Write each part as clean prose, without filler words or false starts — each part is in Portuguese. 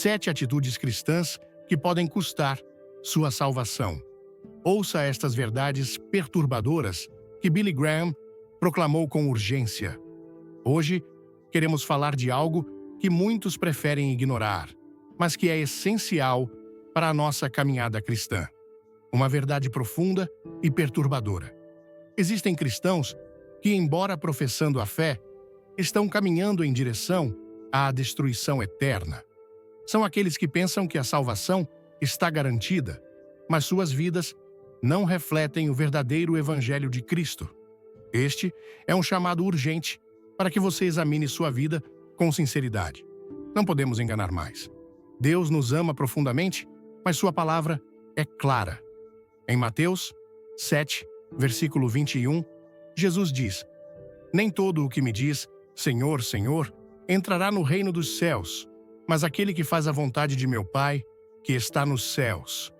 7 atitudes cristãs que podem custar sua salvação. Ouça estas verdades perturbadoras que Billy Graham proclamou com urgência. Hoje, queremos falar de algo que muitos preferem ignorar, mas que é essencial para a nossa caminhada cristã. Uma verdade profunda e perturbadora. Existem cristãos que, embora professando a fé, estão caminhando em direção à destruição eterna. São aqueles que pensam que a salvação está garantida, mas suas vidas não refletem o verdadeiro Evangelho de Cristo. Este é um chamado urgente para que você examine sua vida com sinceridade. Não podemos enganar mais. Deus nos ama profundamente, mas sua palavra é clara. Em Mateus 7, versículo 21, Jesus diz: "Nem todo o que me diz, Senhor, Senhor, entrará no reino dos céus, mas aquele que faz a vontade de meu Pai, que está nos céus."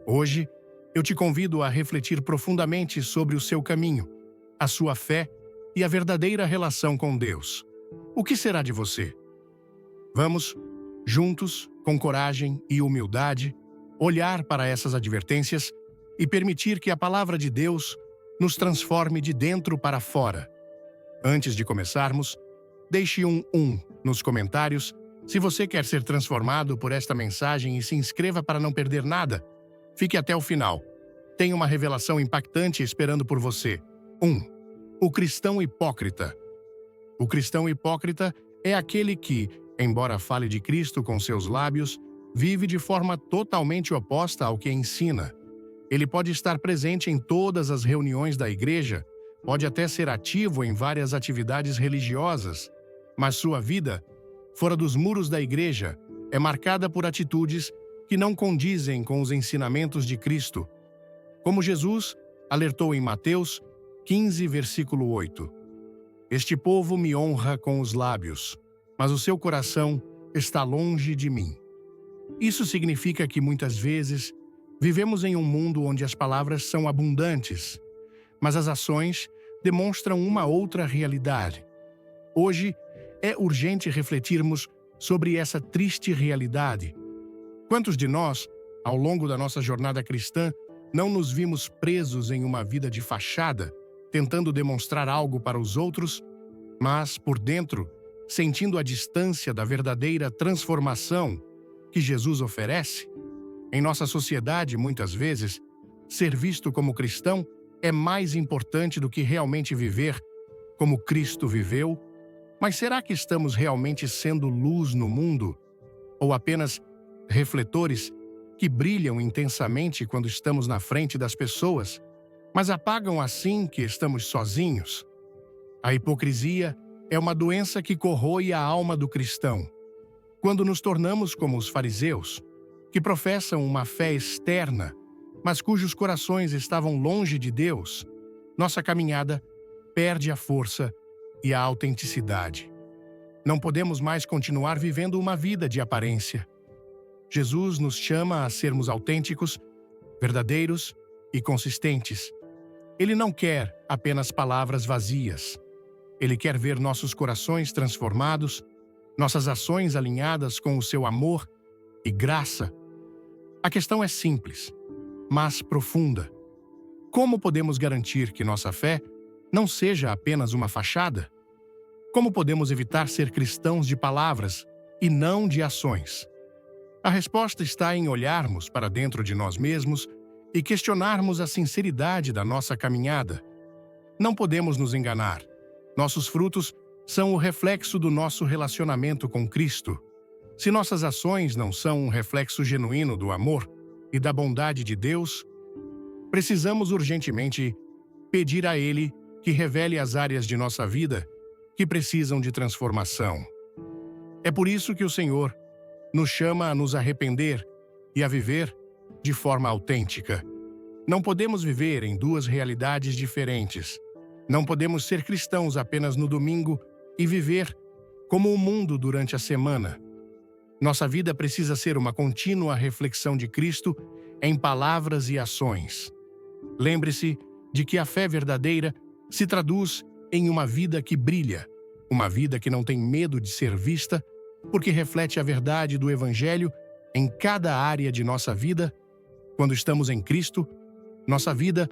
Hoje, eu te convido a refletir profundamente sobre o seu caminho, a sua fé e a verdadeira relação com Deus. O que será de você? Vamos, juntos, com coragem e humildade, olhar para essas advertências e permitir que a palavra de Deus nos transforme de dentro para fora. Antes de começarmos, deixe um nos comentários se você quer ser transformado por esta mensagem e se inscreva para não perder nada. Fique até o final. Tem uma revelação impactante esperando por você. 1. O cristão hipócrita. O cristão hipócrita é aquele que, embora fale de Cristo com seus lábios, vive de forma totalmente oposta ao que ensina. Ele pode estar presente em todas as reuniões da igreja, pode até ser ativo em várias atividades religiosas, mas sua vida, fora dos muros da igreja, é marcada por atitudes que não condizem com os ensinamentos de Cristo. Como Jesus alertou em Mateus 15, versículo 8. "Este povo me honra com os lábios, mas o seu coração está longe de mim." Isso significa que muitas vezes vivemos em um mundo onde as palavras são abundantes, mas as ações demonstram uma outra realidade. Hoje, é urgente refletirmos sobre essa triste realidade. Quantos de nós, ao longo da nossa jornada cristã, não nos vimos presos em uma vida de fachada, tentando demonstrar algo para os outros, mas, por dentro, sentindo a distância da verdadeira transformação que Jesus oferece? Em nossa sociedade, muitas vezes, ser visto como cristão é mais importante do que realmente viver como Cristo viveu. Mas será que estamos realmente sendo luz no mundo? Ou apenas refletores que brilham intensamente quando estamos na frente das pessoas, mas apagam assim que estamos sozinhos? A hipocrisia é uma doença que corrói a alma do cristão. Quando nos tornamos como os fariseus, que professam uma fé externa, mas cujos corações estavam longe de Deus, nossa caminhada perde a força e a autenticidade. Não podemos mais continuar vivendo uma vida de aparência. Jesus nos chama a sermos autênticos, verdadeiros e consistentes. Ele não quer apenas palavras vazias. Ele quer ver nossos corações transformados, nossas ações alinhadas com o seu amor e graça. A questão é simples, mas profunda. Como podemos garantir que nossa fé não seja apenas uma fachada? Como podemos evitar ser cristãos de palavras e não de ações? A resposta está em olharmos para dentro de nós mesmos e questionarmos a sinceridade da nossa caminhada. Não podemos nos enganar. Nossos frutos são o reflexo do nosso relacionamento com Cristo. Se nossas ações não são um reflexo genuíno do amor e da bondade de Deus, precisamos urgentemente pedir a Ele que revele as áreas de nossa vida que precisam de transformação. É por isso que o Senhor nos chama a nos arrepender e a viver de forma autêntica. Não podemos viver em duas realidades diferentes. Não podemos ser cristãos apenas no domingo e viver como o mundo durante a semana. Nossa vida precisa ser uma contínua reflexão de Cristo em palavras e ações. Lembre-se de que a fé verdadeira se traduz em uma vida que brilha, uma vida que não tem medo de ser vista porque reflete a verdade do Evangelho em cada área de nossa vida. Quando estamos em Cristo, nossa vida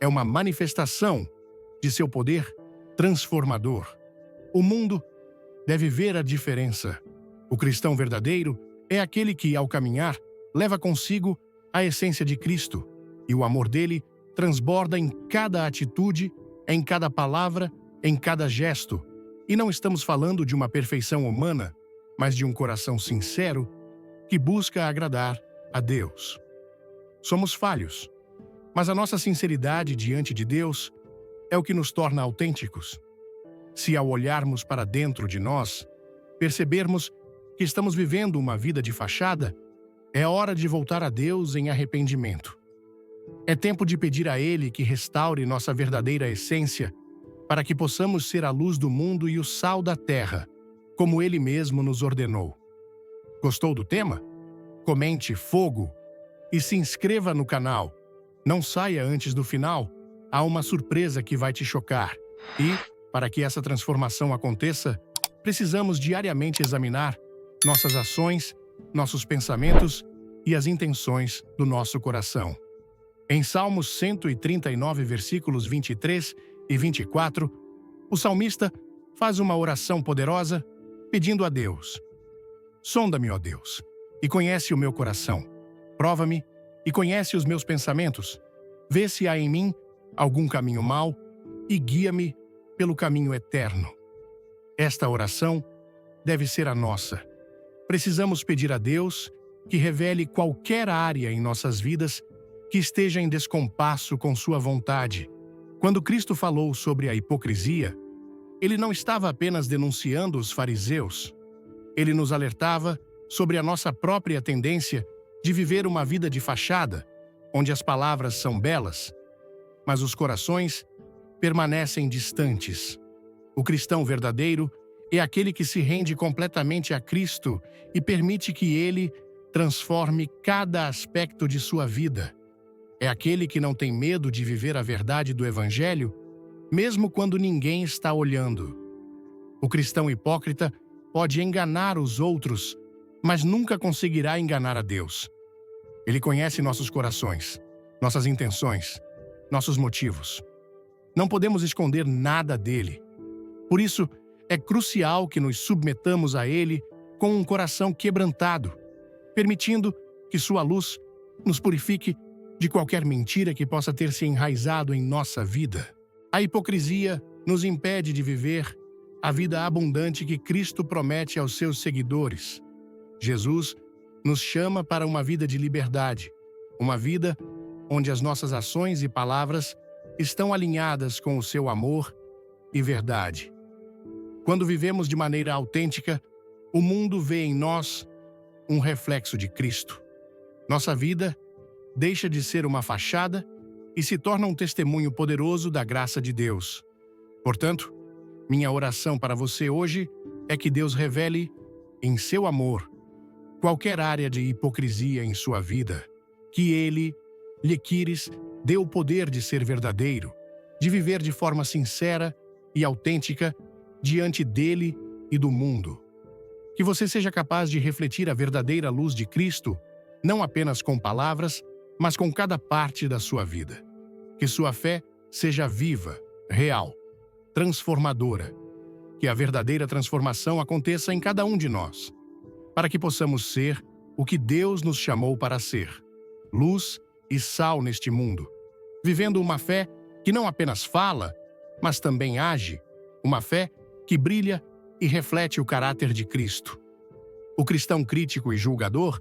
é uma manifestação de seu poder transformador. O mundo deve ver a diferença. O cristão verdadeiro é aquele que, ao caminhar, leva consigo a essência de Cristo, e o amor dele transborda em cada atitude, em cada palavra, em cada gesto. E não estamos falando de uma perfeição humana, mas de um coração sincero que busca agradar a Deus. Somos falhos, mas a nossa sinceridade diante de Deus é o que nos torna autênticos. Se ao olharmos para dentro de nós, percebermos que estamos vivendo uma vida de fachada, é hora de voltar a Deus em arrependimento. É tempo de pedir a Ele que restaure nossa verdadeira essência, para que possamos ser a luz do mundo e o sal da terra, como Ele mesmo nos ordenou. Gostou do tema? Comente fogo e se inscreva no canal. Não saia antes do final, há uma surpresa que vai te chocar. E, para que essa transformação aconteça, precisamos diariamente examinar nossas ações, nossos pensamentos e as intenções do nosso coração. Em Salmos 139, versículos 23 e 24, o salmista faz uma oração poderosa pedindo a Deus: sonda-me, ó Deus, e conhece o meu coração. Prova-me e conhece os meus pensamentos. Vê se há em mim algum caminho mau e guia-me pelo caminho eterno. Esta oração deve ser a nossa. Precisamos pedir a Deus que revele qualquer área em nossas vidas que esteja em descompasso com sua vontade. Quando Cristo falou sobre a hipocrisia, ele não estava apenas denunciando os fariseus. Ele nos alertava sobre a nossa própria tendência de viver uma vida de fachada, onde as palavras são belas, mas os corações permanecem distantes. O cristão verdadeiro é aquele que se rende completamente a Cristo e permite que Ele transforme cada aspecto de sua vida. É aquele que não tem medo de viver a verdade do Evangelho, mesmo quando ninguém está olhando. O cristão hipócrita pode enganar os outros, mas nunca conseguirá enganar a Deus. Ele conhece nossos corações, nossas intenções, nossos motivos. Não podemos esconder nada dele. Por isso, é crucial que nos submetamos a ele com um coração quebrantado, permitindo que sua luz nos purifique de qualquer mentira que possa ter se enraizado em nossa vida. A hipocrisia nos impede de viver a vida abundante que Cristo promete aos seus seguidores. Jesus nos chama para uma vida de liberdade, uma vida onde as nossas ações e palavras estão alinhadas com o seu amor e verdade. Quando vivemos de maneira autêntica, o mundo vê em nós um reflexo de Cristo. Nossa vida deixa de ser uma fachada e se torna um testemunho poderoso da graça de Deus. Portanto, minha oração para você hoje é que Deus revele, em seu amor, qualquer área de hipocrisia em sua vida, que Ele, Liquires, dê o poder de ser verdadeiro, de viver de forma sincera e autêntica diante dele e do mundo. Que você seja capaz de refletir a verdadeira luz de Cristo, não apenas com palavras, mas com cada parte da sua vida. Que sua fé seja viva, real, transformadora. Que a verdadeira transformação aconteça em cada um de nós, para que possamos ser o que Deus nos chamou para ser, luz e sal neste mundo, vivendo uma fé que não apenas fala, mas também age, uma fé que brilha e reflete o caráter de Cristo. O cristão crítico e julgador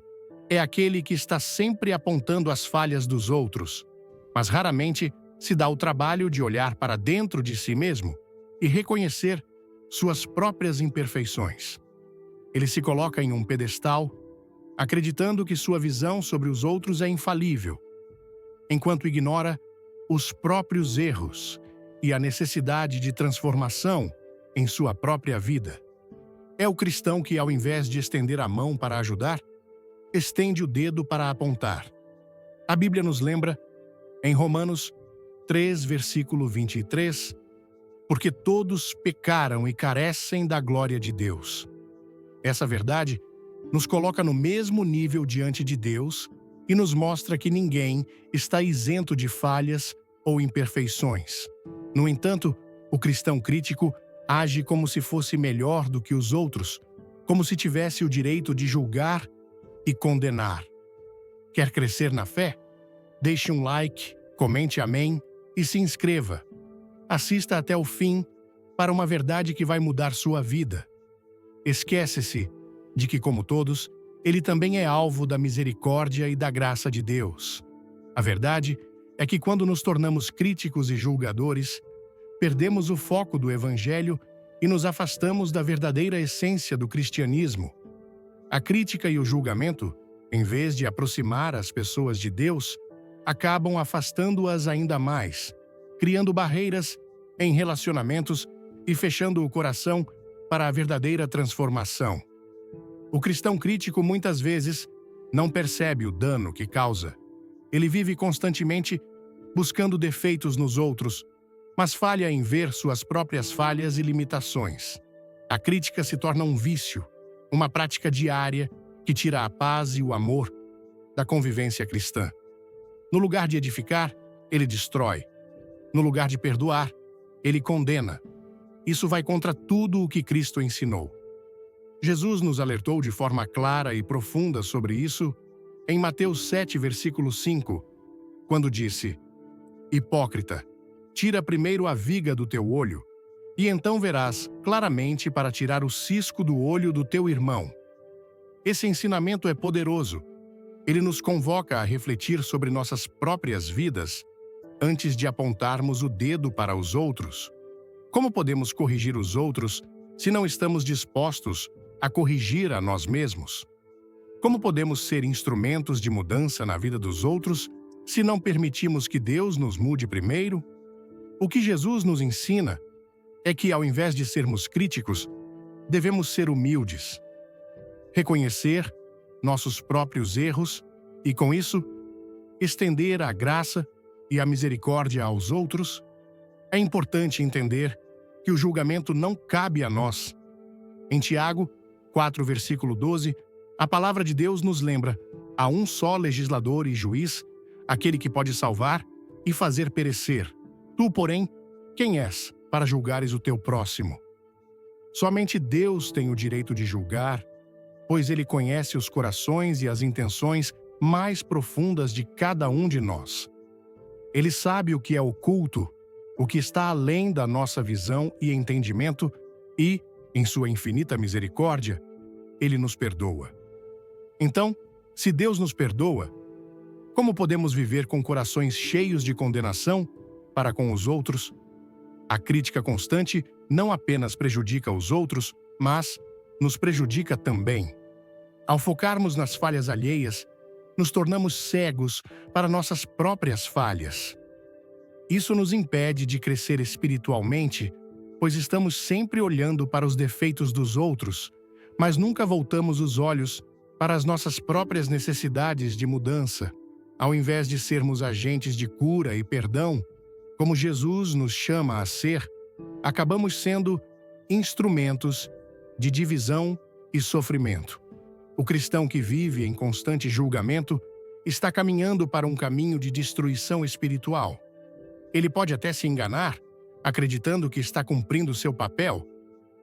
é aquele que está sempre apontando as falhas dos outros, mas raramente se dá o trabalho de olhar para dentro de si mesmo e reconhecer suas próprias imperfeições. Ele se coloca em um pedestal, acreditando que sua visão sobre os outros é infalível, enquanto ignora os próprios erros e a necessidade de transformação em sua própria vida. É o cristão que, ao invés de estender a mão para ajudar, estende o dedo para apontar. A Bíblia nos lembra, em Romanos 3, versículo 23, porque todos pecaram e carecem da glória de Deus. Essa verdade nos coloca no mesmo nível diante de Deus e nos mostra que ninguém está isento de falhas ou imperfeições. No entanto, o cristão crítico age como se fosse melhor do que os outros, como se tivesse o direito de julgar e condenar. Quer crescer na fé? Deixe um like, comente amém e se inscreva. Assista até o fim para uma verdade que vai mudar sua vida. Esquece-se de que, como todos, ele também é alvo da misericórdia e da graça de Deus. A verdade é que quando nos tornamos críticos e julgadores, perdemos o foco do Evangelho e nos afastamos da verdadeira essência do cristianismo. A crítica e o julgamento, em vez de aproximar as pessoas de Deus, acabam afastando-as ainda mais, criando barreiras em relacionamentos e fechando o coração para a verdadeira transformação. O cristão crítico muitas vezes não percebe o dano que causa. Ele vive constantemente buscando defeitos nos outros, mas falha em ver suas próprias falhas e limitações. A crítica se torna um vício, uma prática diária que tira a paz e o amor da convivência cristã. No lugar de edificar, ele destrói. No lugar de perdoar, ele condena. Isso vai contra tudo o que Cristo ensinou. Jesus nos alertou de forma clara e profunda sobre isso em Mateus 7, versículo 5, quando disse: Hipócrita, tira primeiro a viga do teu olho, e então verás claramente para tirar o cisco do olho do teu irmão. Esse ensinamento é poderoso. Ele nos convoca a refletir sobre nossas próprias vidas antes de apontarmos o dedo para os outros. Como podemos corrigir os outros se não estamos dispostos a corrigir a nós mesmos? Como podemos ser instrumentos de mudança na vida dos outros se não permitimos que Deus nos mude primeiro? O que Jesus nos ensina é que, ao invés de sermos críticos, devemos ser humildes, reconhecer nossos próprios erros e, com isso, estender a graça e a misericórdia aos outros. É importante entender que o julgamento não cabe a nós. Em Tiago 4, versículo 12, a palavra de Deus nos lembra: há um só legislador e juiz, aquele que pode salvar e fazer perecer. Tu, porém, quem és para julgares o teu próximo? Somente Deus tem o direito de julgar, pois Ele conhece os corações e as intenções mais profundas de cada um de nós. Ele sabe o que é oculto, o que está além da nossa visão e entendimento e, em sua infinita misericórdia, Ele nos perdoa. Então, se Deus nos perdoa, como podemos viver com corações cheios de condenação para com os outros? A crítica constante não apenas prejudica os outros, mas nos prejudica também. Ao focarmos nas falhas alheias, nos tornamos cegos para nossas próprias falhas. Isso nos impede de crescer espiritualmente, pois estamos sempre olhando para os defeitos dos outros, mas nunca voltamos os olhos para as nossas próprias necessidades de mudança. Ao invés de sermos agentes de cura e perdão, como Jesus nos chama a ser, acabamos sendo instrumentos de divisão e sofrimento. O cristão que vive em constante julgamento está caminhando para um caminho de destruição espiritual. Ele pode até se enganar, acreditando que está cumprindo seu papel,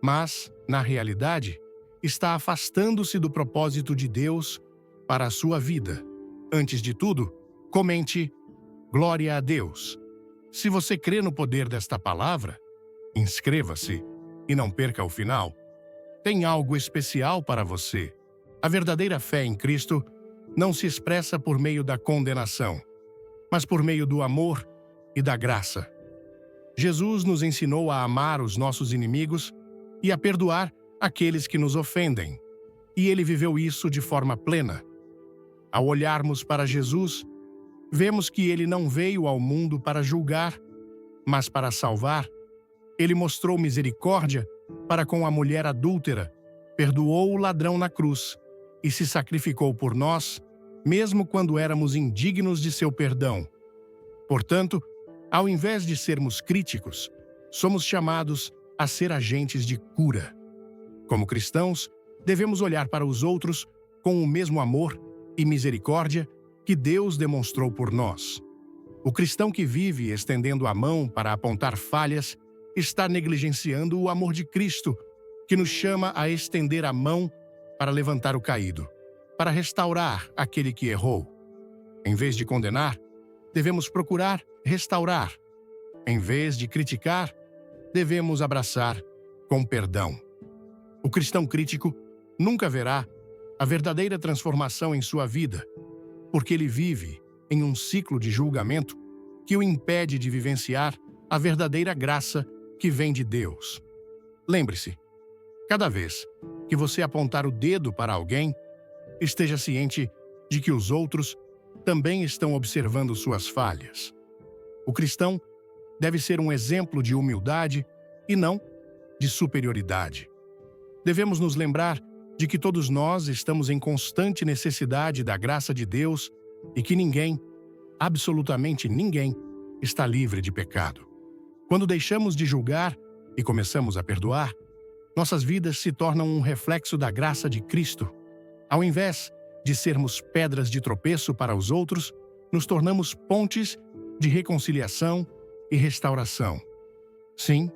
mas, na realidade, está afastando-se do propósito de Deus para a sua vida. Antes de tudo, comente "Glória a Deus". Se você crê no poder desta palavra, inscreva-se e não perca o final. Tem algo especial para você. A verdadeira fé em Cristo não se expressa por meio da condenação, mas por meio do amor e da graça. Jesus nos ensinou a amar os nossos inimigos e a perdoar aqueles que nos ofendem, e ele viveu isso de forma plena. Ao olharmos para Jesus, vemos que ele não veio ao mundo para julgar, mas para salvar. Ele mostrou misericórdia para com a mulher adúltera, perdoou o ladrão na cruz e se sacrificou por nós, mesmo quando éramos indignos de seu perdão. Portanto, ao invés de sermos críticos, somos chamados a ser agentes de cura. Como cristãos, devemos olhar para os outros com o mesmo amor e misericórdia que Deus demonstrou por nós. O cristão que vive estendendo a mão para apontar falhas está negligenciando o amor de Cristo, que nos chama a estender a mão para levantar o caído, para restaurar aquele que errou. Em vez de condenar, devemos procurar restaurar. Em vez de criticar, devemos abraçar com perdão. O cristão crítico nunca verá a verdadeira transformação em sua vida, porque ele vive em um ciclo de julgamento que o impede de vivenciar a verdadeira graça que vem de Deus. Lembre-se, cada vez que você apontar o dedo para alguém, esteja ciente de que os outros também estão observando suas falhas. O cristão deve ser um exemplo de humildade e não de superioridade. Devemos nos lembrar de que todos nós estamos em constante necessidade da graça de Deus e que ninguém, absolutamente ninguém, está livre de pecado. Quando deixamos de julgar e começamos a perdoar, nossas vidas se tornam um reflexo da graça de Cristo. Ao invés de sermos pedras de tropeço para os outros, nos tornamos pontes de reconciliação e restauração. Sim,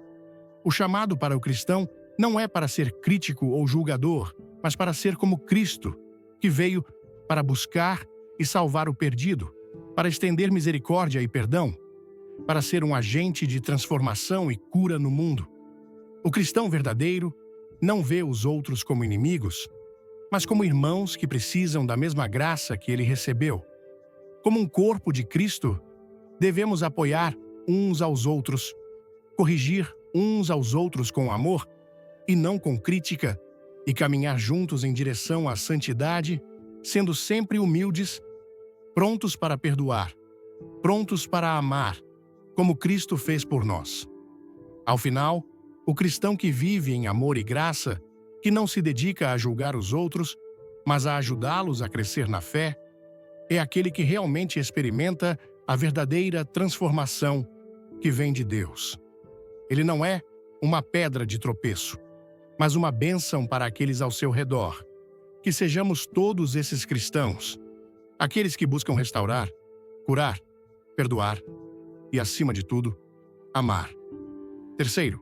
o chamado para o cristão não é para ser crítico ou julgador, mas para ser como Cristo, que veio para buscar e salvar o perdido, para estender misericórdia e perdão, para ser um agente de transformação e cura no mundo. O cristão verdadeiro não vê os outros como inimigos, mas como irmãos que precisam da mesma graça que ele recebeu. Como um corpo de Cristo, devemos apoiar uns aos outros, corrigir uns aos outros com amor e não com crítica, e caminhar juntos em direção à santidade, sendo sempre humildes, prontos para perdoar, prontos para amar, como Cristo fez por nós. Ao final, o cristão que vive em amor e graça, que não se dedica a julgar os outros, mas a ajudá-los a crescer na fé, é aquele que realmente experimenta a verdadeira transformação que vem de Deus. Ele não é uma pedra de tropeço, mas uma bênção para aqueles ao seu redor. Que sejamos todos esses cristãos, aqueles que buscam restaurar, curar, perdoar e, acima de tudo, amar. Terceiro,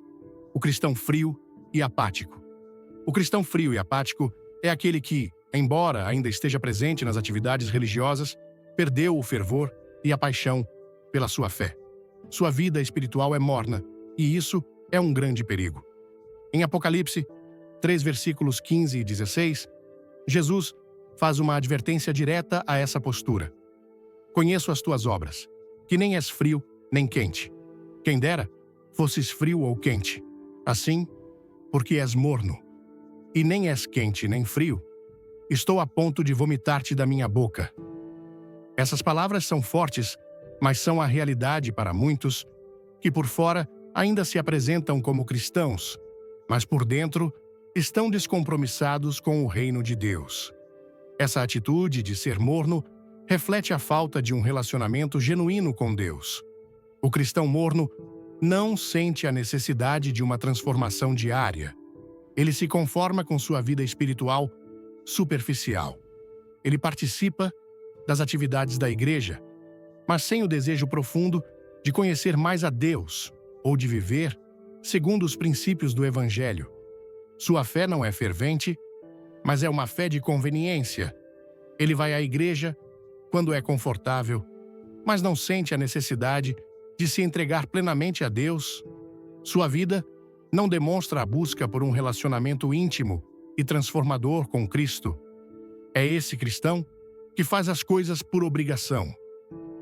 o cristão frio e apático. O cristão frio e apático é aquele que, embora ainda esteja presente nas atividades religiosas, perdeu o fervor e a paixão pela sua fé. Sua vida espiritual é morna, e isso é um grande perigo. Em Apocalipse 3, versículos 15 e 16, Jesus faz uma advertência direta a essa postura. Conheço as tuas obras, que nem és frio nem quente. Quem dera, fosses frio ou quente. Assim, porque és morno, e nem és quente nem frio, estou a ponto de vomitar-te da minha boca. Essas palavras são fortes, mas são a realidade para muitos que por fora ainda se apresentam como cristãos, mas por dentro estão descompromissados com o reino de Deus. Essa atitude de ser morno reflete a falta de um relacionamento genuíno com Deus. O cristão morno não sente a necessidade de uma transformação diária. Ele se conforma com sua vida espiritual superficial. Ele participa das atividades da igreja, mas sem o desejo profundo de conhecer mais a Deus ou de viver segundo os princípios do Evangelho. Sua fé não é fervente, mas é uma fé de conveniência. Ele vai à igreja quando é confortável, mas não sente a necessidade de se entregar plenamente a Deus. Sua vida não demonstra a busca por um relacionamento íntimo e transformador com Cristo. É esse cristão que faz as coisas por obrigação,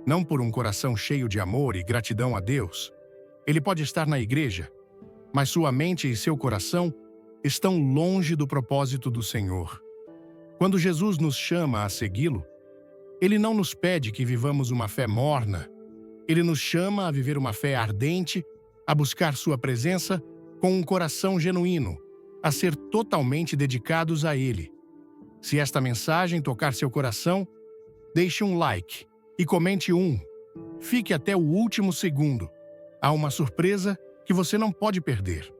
não por um coração cheio de amor e gratidão a Deus. Ele pode estar na igreja, mas sua mente e seu coração estão longe do propósito do Senhor. Quando Jesus nos chama a segui-lo, Ele não nos pede que vivamos uma fé morna. Ele nos chama a viver uma fé ardente, a buscar sua presença com um coração genuíno, a ser totalmente dedicados a Ele. Se esta mensagem tocar seu coração, deixe um like e comente um. Fique até o último segundo. Há uma surpresa que você não pode perder.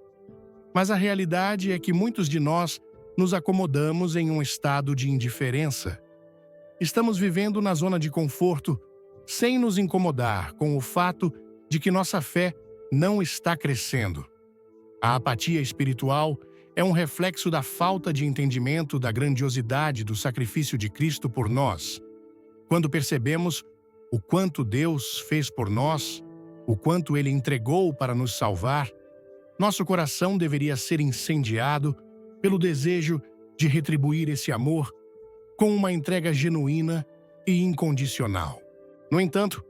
Mas a realidade é que muitos de nós nos acomodamos em um estado de indiferença. Estamos vivendo na zona de conforto, sem nos incomodar com o fato de que nossa fé não está crescendo. A apatia espiritual é um reflexo da falta de entendimento da grandiosidade do sacrifício de Cristo por nós. Quando percebemos o quanto Deus fez por nós, o quanto Ele entregou para nos salvar, nosso coração deveria ser incendiado pelo desejo de retribuir esse amor com uma entrega genuína e incondicional. No entanto,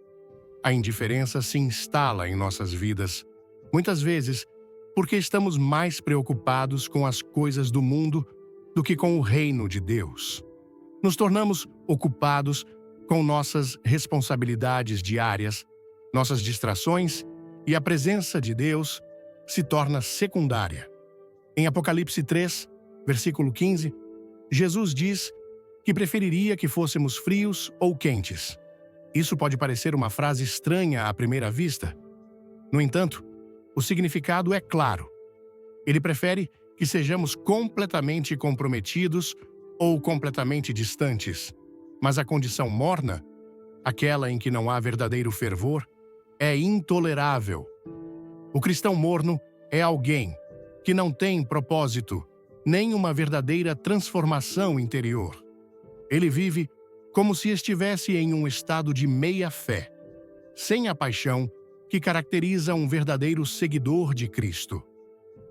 a indiferença se instala em nossas vidas, muitas vezes porque estamos mais preocupados com as coisas do mundo do que com o reino de Deus. Nos tornamos ocupados com nossas responsabilidades diárias, nossas distrações, e a presença de Deus se torna secundária. Em Apocalipse 3, versículo 15, Jesus diz que preferiria que fôssemos frios ou quentes. Isso pode parecer uma frase estranha à primeira vista. No entanto, o significado é claro. Ele prefere que sejamos completamente comprometidos ou completamente distantes, mas a condição morna, aquela em que não há verdadeiro fervor, é intolerável. O cristão morno é alguém que não tem propósito, nem uma verdadeira transformação interior. Ele vive como se estivesse em um estado de meia-fé, sem a paixão que caracteriza um verdadeiro seguidor de Cristo.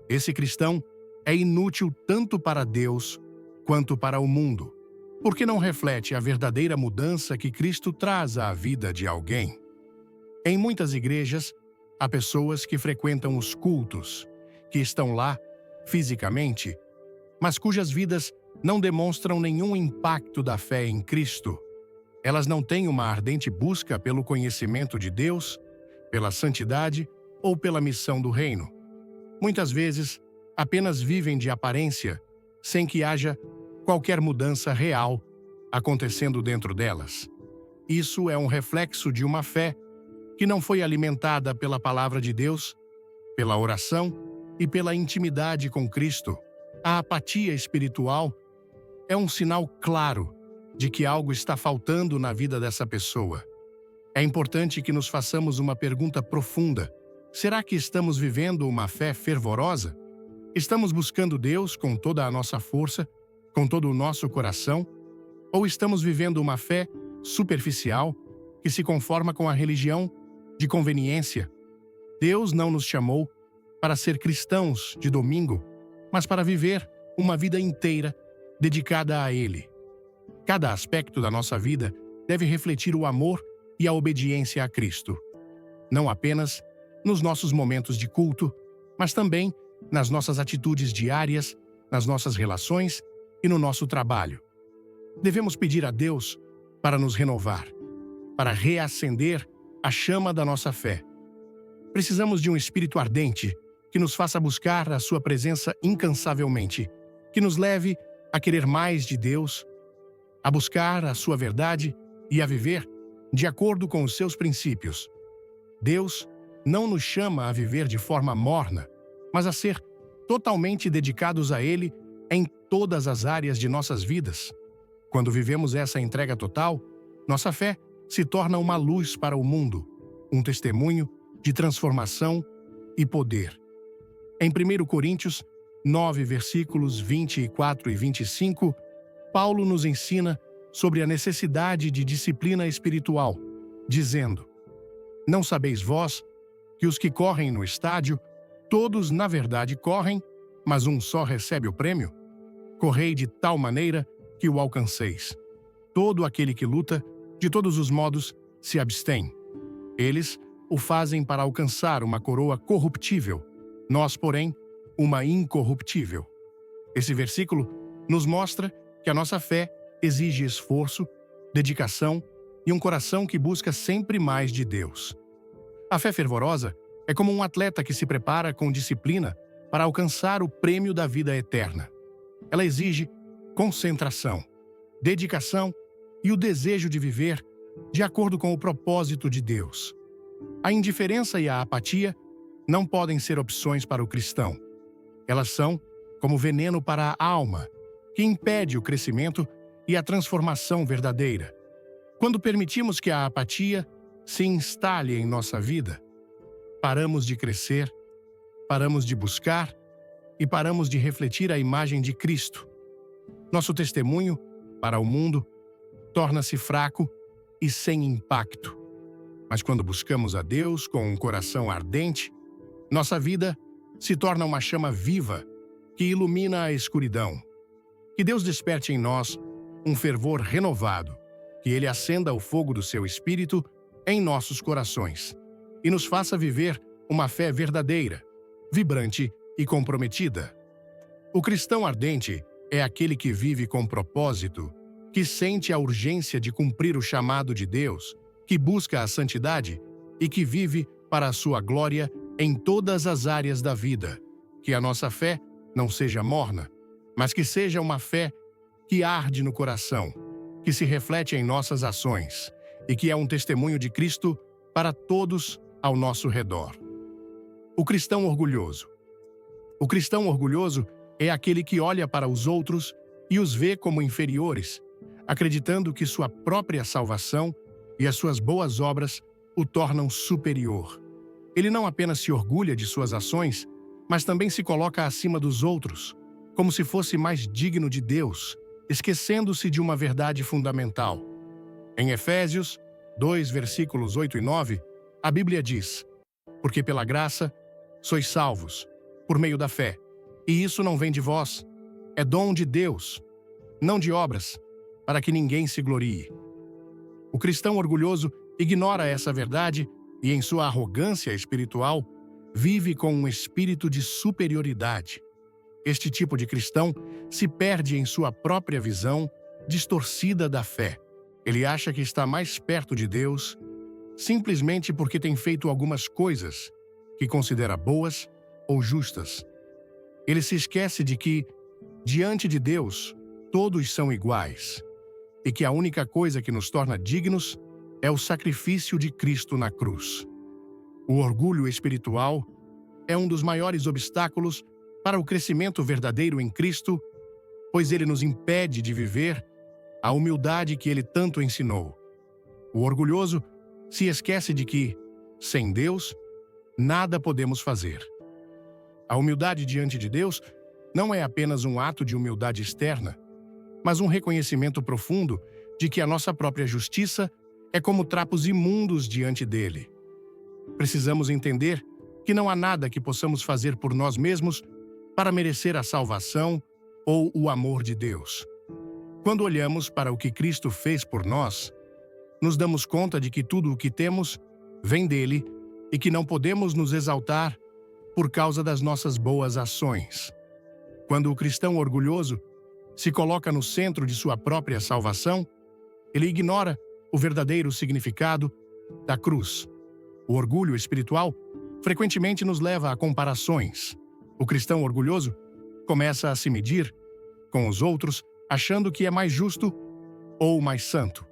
Esse cristão é inútil tanto para Deus quanto para o mundo, porque não reflete a verdadeira mudança que Cristo traz à vida de alguém. Em muitas igrejas, há pessoas que frequentam os cultos, que estão lá fisicamente, mas cujas vidas não demonstram nenhum impacto da fé em Cristo. Elas não têm uma ardente busca pelo conhecimento de Deus, pela santidade ou pela missão do reino. Muitas vezes, apenas vivem de aparência, sem que haja qualquer mudança real acontecendo dentro delas. Isso é um reflexo de uma fé que não foi alimentada pela palavra de Deus, pela oração e pela intimidade com Cristo. A apatia espiritual é um sinal claro de que algo está faltando na vida dessa pessoa. É importante que nos façamos uma pergunta profunda. Será que estamos vivendo uma fé fervorosa? Estamos buscando Deus com toda a nossa força, com todo o nosso coração? Ou estamos vivendo uma fé superficial que se conforma com a religião de conveniência? Deus não nos chamou para ser cristãos de domingo, mas para viver uma vida inteira dedicada a Ele. Cada aspecto da nossa vida deve refletir o amor e a obediência a Cristo, não apenas nos nossos momentos de culto, mas também nas nossas atitudes diárias, nas nossas relações e no nosso trabalho. Devemos pedir a Deus para nos renovar, para reacender a chama da nossa fé. Precisamos de um espírito ardente que nos faça buscar a sua presença incansavelmente, que nos leve a querer mais de Deus, a buscar a sua verdade e a viver de acordo com os seus princípios. Deus não nos chama a viver de forma morna, mas a ser totalmente dedicados a Ele em todas as áreas de nossas vidas. Quando vivemos essa entrega total, nossa fé se torna uma luz para o mundo, um testemunho de transformação e poder. Em 1 Coríntios 9, versículos 24 e 25, Paulo nos ensina sobre a necessidade de disciplina espiritual, dizendo: Não sabeis vós que os que correm no estádio, todos na verdade correm, mas um só recebe o prêmio? Correi de tal maneira que o alcanceis. Todo aquele que luta, de todos os modos, se abstém. Eles o fazem para alcançar uma coroa corruptível, nós, porém, uma incorruptível. Esse versículo nos mostra que a nossa fé exige esforço, dedicação e um coração que busca sempre mais de Deus. A fé fervorosa é como um atleta que se prepara com disciplina para alcançar o prêmio da vida eterna. Ela exige concentração, dedicação e o desejo de viver de acordo com o propósito de Deus. A indiferença e a apatia não podem ser opções para o cristão. Elas são como veneno para a alma que impede o crescimento e a transformação verdadeira. Quando permitimos que a apatia se instale em nossa vida, paramos de crescer, paramos de buscar e paramos de refletir a imagem de Cristo. Nosso testemunho, para o mundo, torna-se fraco e sem impacto. Mas quando buscamos a Deus com um coração ardente, nossa vida se torna uma chama viva que ilumina a escuridão. Que Deus desperte em nós um fervor renovado, que Ele acenda o fogo do seu Espírito em nossos corações e nos faça viver uma fé verdadeira, vibrante e comprometida. O cristão ardente é aquele que vive com propósito, que sente a urgência de cumprir o chamado de Deus, que busca a santidade e que vive para a sua glória em todas as áreas da vida. Que a nossa fé não seja morna, mas que seja uma fé que arde no coração, que se reflete em nossas ações e que é um testemunho de Cristo para todos ao nosso redor. O cristão orgulhoso. O cristão orgulhoso é aquele que olha para os outros e os vê como inferiores, acreditando que sua própria salvação e as suas boas obras o tornam superior. Ele não apenas se orgulha de suas ações, mas também se coloca acima dos outros, como se fosse mais digno de Deus, esquecendo-se de uma verdade fundamental. Em Efésios 2, versículos 8 e 9, a Bíblia diz: "Porque pela graça sois salvos, por meio da fé, e isso não vem de vós, é dom de Deus, não de obras, para que ninguém se glorie." O cristão orgulhoso ignora essa verdade e, em sua arrogância espiritual, vive com um espírito de superioridade. Este tipo de cristão se perde em sua própria visão distorcida da fé. Ele acha que está mais perto de Deus simplesmente porque tem feito algumas coisas que considera boas ou justas. Ele se esquece de que, diante de Deus, todos são iguais e que a única coisa que nos torna dignos é o sacrifício de Cristo na cruz. O orgulho espiritual é um dos maiores obstáculos para o crescimento verdadeiro em Cristo, pois ele nos impede de viver a humildade que ele tanto ensinou. O orgulhoso se esquece de que, sem Deus, nada podemos fazer. A humildade diante de Deus não é apenas um ato de humildade externa, mas um reconhecimento profundo de que a nossa própria justiça é como trapos imundos diante dele. Precisamos entender que não há nada que possamos fazer por nós mesmos para merecer a salvação ou o amor de Deus. Quando olhamos para o que Cristo fez por nós, nos damos conta de que tudo o que temos vem dele e que não podemos nos exaltar por causa das nossas boas ações. Quando o cristão orgulhoso se coloca no centro de sua própria salvação, ele ignora o verdadeiro significado da cruz. O orgulho espiritual frequentemente nos leva a comparações. O cristão orgulhoso começa a se medir com os outros, achando que é mais justo ou mais santo.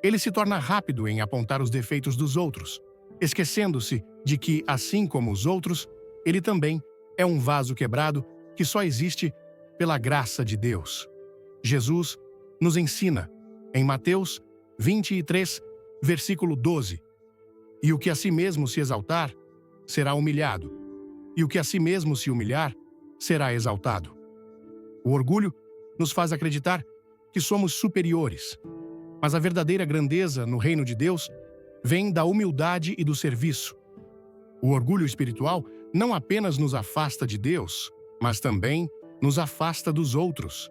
Ele se torna rápido em apontar os defeitos dos outros, esquecendo-se de que, assim como os outros, ele também é um vaso quebrado que só existe pela graça de Deus. Jesus nos ensina, em Mateus 23, versículo 12, "E o que a si mesmo se exaltar, será humilhado, e o que a si mesmo se humilhar, será exaltado." O orgulho nos faz acreditar que somos superiores, mas a verdadeira grandeza no reino de Deus vem da humildade e do serviço. O orgulho espiritual não apenas nos afasta de Deus, mas também nos afasta dos outros.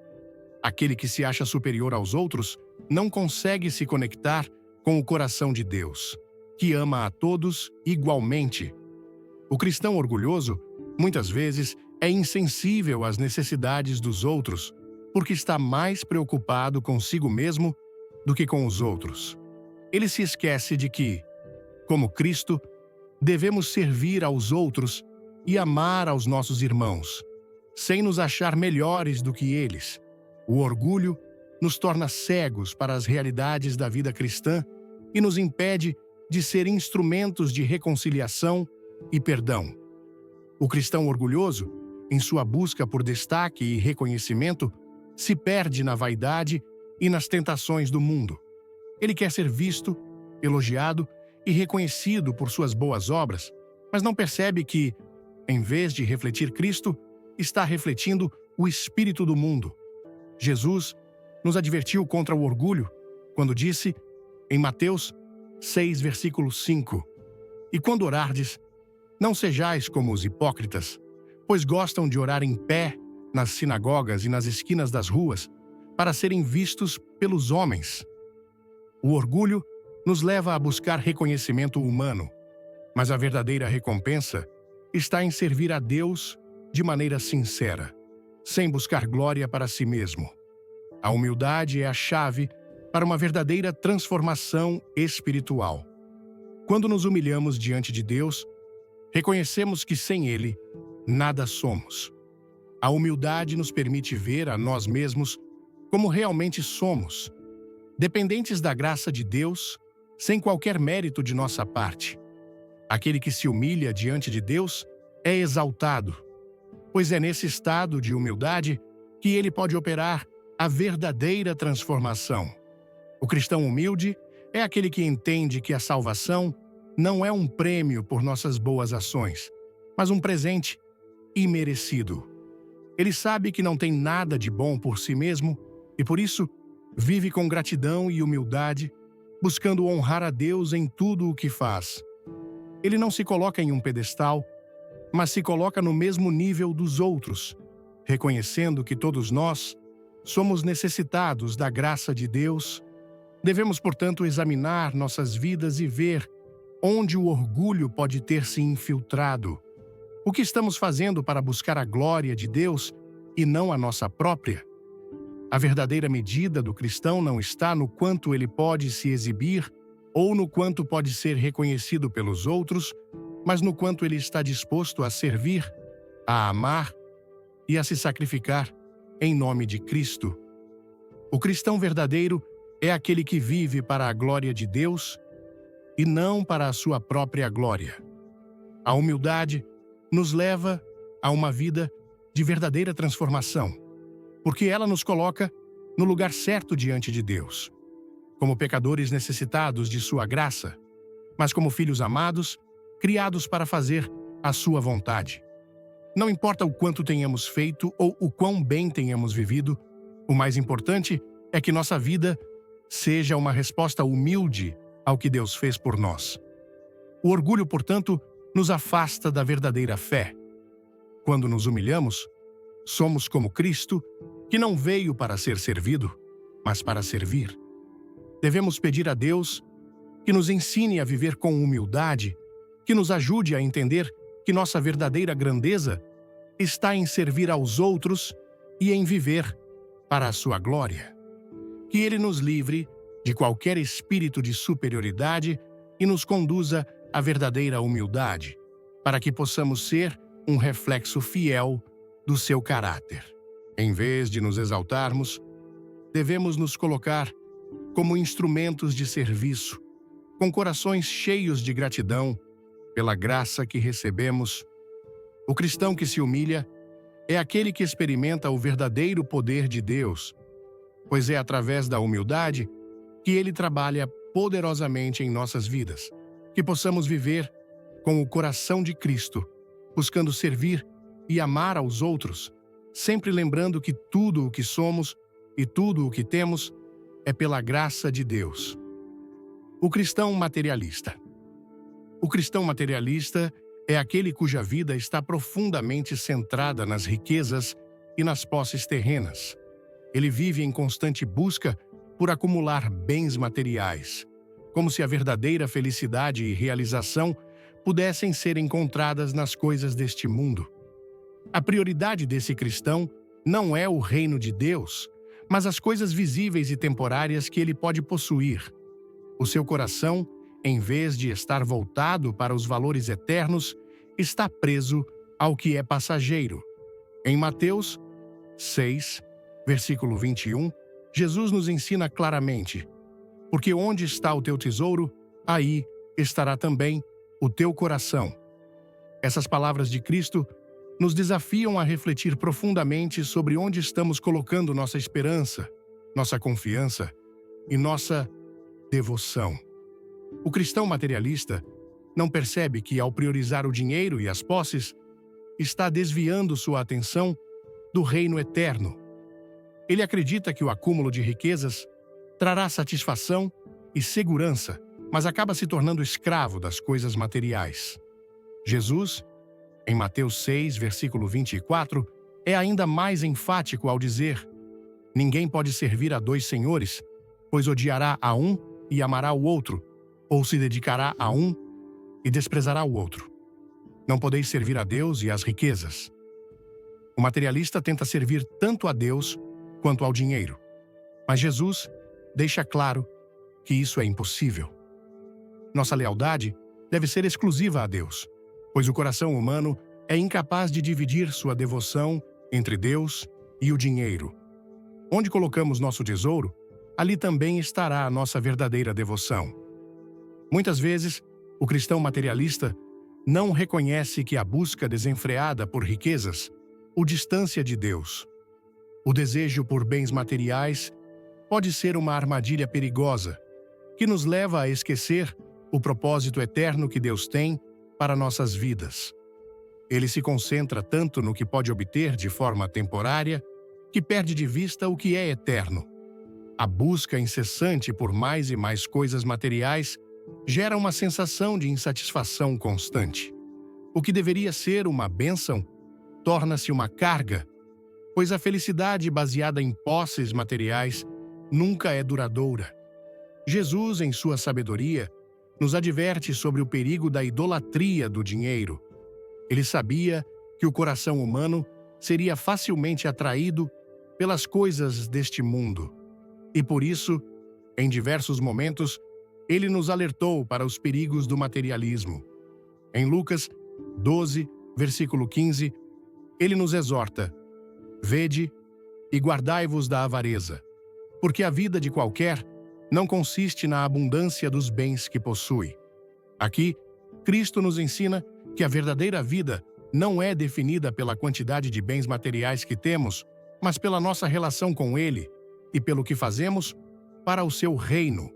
Aquele que se acha superior aos outros não consegue se conectar com o coração de Deus, que ama a todos igualmente. O cristão orgulhoso, muitas vezes, é insensível às necessidades dos outros, porque está mais preocupado consigo mesmo do que com os outros. Ele se esquece de que, como Cristo, devemos servir aos outros e amar aos nossos irmãos, sem nos achar melhores do que eles. O orgulho nos torna cegos para as realidades da vida cristã e nos impede de ser instrumentos de reconciliação e perdão. O cristão orgulhoso, em sua busca por destaque e reconhecimento, se perde na vaidade e nas tentações do mundo. Ele quer ser visto, elogiado e reconhecido por suas boas obras, mas não percebe que, em vez de refletir Cristo, está refletindo o espírito do mundo. Jesus nos advertiu contra o orgulho quando disse, em Mateus 6, versículo 5, "E quando orardes, não sejais como os hipócritas, pois gostam de orar em pé nas sinagogas e nas esquinas das ruas, para serem vistos pelos homens." O orgulho nos leva a buscar reconhecimento humano, mas a verdadeira recompensa está em servir a Deus de maneira sincera, sem buscar glória para si mesmo. A humildade é a chave para uma verdadeira transformação espiritual. Quando nos humilhamos diante de Deus, reconhecemos que sem Ele, nada somos. A humildade nos permite ver a nós mesmos como realmente somos, dependentes da graça de Deus, sem qualquer mérito de nossa parte. Aquele que se humilha diante de Deus é exaltado, pois é nesse estado de humildade que ele pode operar a verdadeira transformação. O cristão humilde é aquele que entende que a salvação não é um prêmio por nossas boas ações, mas um presente imerecido. Ele sabe que não tem nada de bom por si mesmo e, por isso, vive com gratidão e humildade, buscando honrar a Deus em tudo o que faz. Ele não se coloca em um pedestal, mas se coloca no mesmo nível dos outros, reconhecendo que todos nós somos necessitados da graça de Deus. Devemos, portanto, examinar nossas vidas e ver onde o orgulho pode ter se infiltrado. O que estamos fazendo para buscar a glória de Deus e não a nossa própria? A verdadeira medida do cristão não está no quanto ele pode se exibir ou no quanto pode ser reconhecido pelos outros, mas no quanto ele está disposto a servir, a amar e a se sacrificar em nome de Cristo. O cristão verdadeiro é aquele que vive para a glória de Deus e não para a sua própria glória. A humildade nos leva a uma vida de verdadeira transformação, porque ela nos coloca no lugar certo diante de Deus, como pecadores necessitados de sua graça, mas como filhos amados, criados para fazer a sua vontade. Não importa o quanto tenhamos feito ou o quão bem tenhamos vivido, o mais importante é que nossa vida seja uma resposta humilde ao que Deus fez por nós. O orgulho, portanto, nos afasta da verdadeira fé. Quando nos humilhamos, somos como Cristo, que não veio para ser servido, mas para servir. Devemos pedir a Deus que nos ensine a viver com humildade, que nos ajude a entender que nossa verdadeira grandeza está em servir aos outros e em viver para a sua glória. Que Ele nos livre de qualquer espírito de superioridade e nos conduza à verdadeira humildade, para que possamos ser um reflexo fiel do seu caráter. Em vez de nos exaltarmos, devemos nos colocar como instrumentos de serviço, com corações cheios de gratidão pela graça que recebemos. O cristão que se humilha é aquele que experimenta o verdadeiro poder de Deus, pois é através da humildade que Ele trabalha poderosamente em nossas vidas, que possamos viver com o coração de Cristo, buscando servir e amar aos outros, sempre lembrando que tudo o que somos e tudo o que temos é pela graça de Deus. O cristão materialista. O cristão materialista é aquele cuja vida está profundamente centrada nas riquezas e nas posses terrenas. Ele vive em constante busca por acumular bens materiais, como se a verdadeira felicidade e realização pudessem ser encontradas nas coisas deste mundo. A prioridade desse cristão não é o reino de Deus, mas as coisas visíveis e temporárias que ele pode possuir. O seu coração, em vez de estar voltado para os valores eternos, está preso ao que é passageiro. Em Mateus 6, versículo 21, Jesus nos ensina claramente: porque onde está o teu tesouro, aí estará também o teu coração. Essas palavras de Cristo nos desafiam a refletir profundamente sobre onde estamos colocando nossa esperança, nossa confiança e nossa devoção. O cristão materialista não percebe que, ao priorizar o dinheiro e as posses, está desviando sua atenção do reino eterno. Ele acredita que o acúmulo de riquezas trará satisfação e segurança, mas acaba se tornando escravo das coisas materiais. Jesus, em Mateus 6, versículo 24, é ainda mais enfático ao dizer: ninguém pode servir a dois senhores, pois odiará a um e amará o outro, ou se dedicará a um e desprezará o outro. Não podeis servir a Deus e às riquezas. O materialista tenta servir tanto a Deus quanto ao dinheiro. Mas Jesus deixa claro que isso é impossível. Nossa lealdade deve ser exclusiva a Deus, pois o coração humano é incapaz de dividir sua devoção entre Deus e o dinheiro. Onde colocamos nosso tesouro, ali também estará a nossa verdadeira devoção. Muitas vezes, o cristão materialista não reconhece que a busca desenfreada por riquezas o distancia de Deus. O desejo por bens materiais pode ser uma armadilha perigosa que nos leva a esquecer o propósito eterno que Deus tem para nossas vidas. Ele se concentra tanto no que pode obter de forma temporária que perde de vista o que é eterno. A busca incessante por mais e mais coisas materiais gera uma sensação de insatisfação constante. O que deveria ser uma bênção torna-se uma carga, pois a felicidade baseada em posses materiais nunca é duradoura. Jesus, em sua sabedoria, nos adverte sobre o perigo da idolatria do dinheiro. Ele sabia que o coração humano seria facilmente atraído pelas coisas deste mundo. E por isso, em diversos momentos, ele nos alertou para os perigos do materialismo. Em Lucas 12, versículo 15, ele nos exorta: vede e guardai-vos da avareza, porque a vida de qualquer não consiste na abundância dos bens que possui. Aqui, Cristo nos ensina que a verdadeira vida não é definida pela quantidade de bens materiais que temos, mas pela nossa relação com Ele e pelo que fazemos para o seu reino.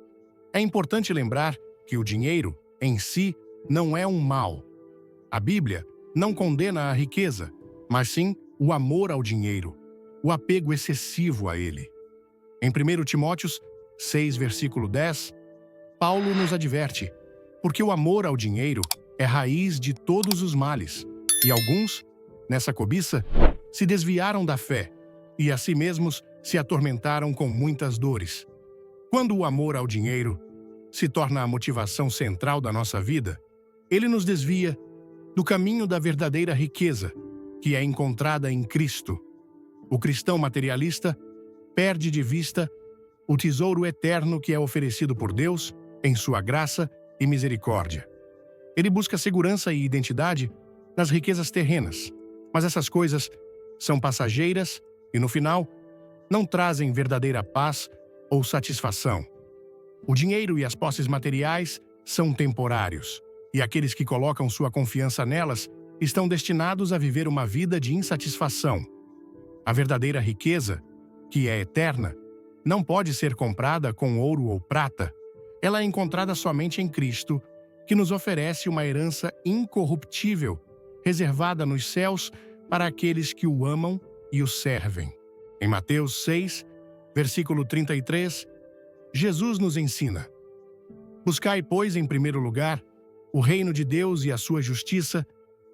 É importante lembrar que o dinheiro, em si, não é um mal. A Bíblia não condena a riqueza, mas sim o amor ao dinheiro, o apego excessivo a ele. Em 1 Timóteo 6, versículo 10, Paulo nos adverte: porque o amor ao dinheiro é raiz de todos os males, e alguns, nessa cobiça, se desviaram da fé e a si mesmos se atormentaram com muitas dores. Quando o amor ao dinheiro se torna a motivação central da nossa vida, ele nos desvia do caminho da verdadeira riqueza, que é encontrada em Cristo. O cristão materialista perde de vista o tesouro eterno que é oferecido por Deus em sua graça e misericórdia. Ele busca segurança e identidade nas riquezas terrenas, mas essas coisas são passageiras e, no final, não trazem verdadeira paz ou satisfação. O dinheiro e as posses materiais são temporários, e aqueles que colocam sua confiança nelas estão destinados a viver uma vida de insatisfação. A verdadeira riqueza, que é eterna, não pode ser comprada com ouro ou prata. Ela é encontrada somente em Cristo, que nos oferece uma herança incorruptível, reservada nos céus para aqueles que o amam e o servem. Em Mateus 6, versículo 33, Jesus nos ensina: buscai, pois, em primeiro lugar, o reino de Deus e a sua justiça,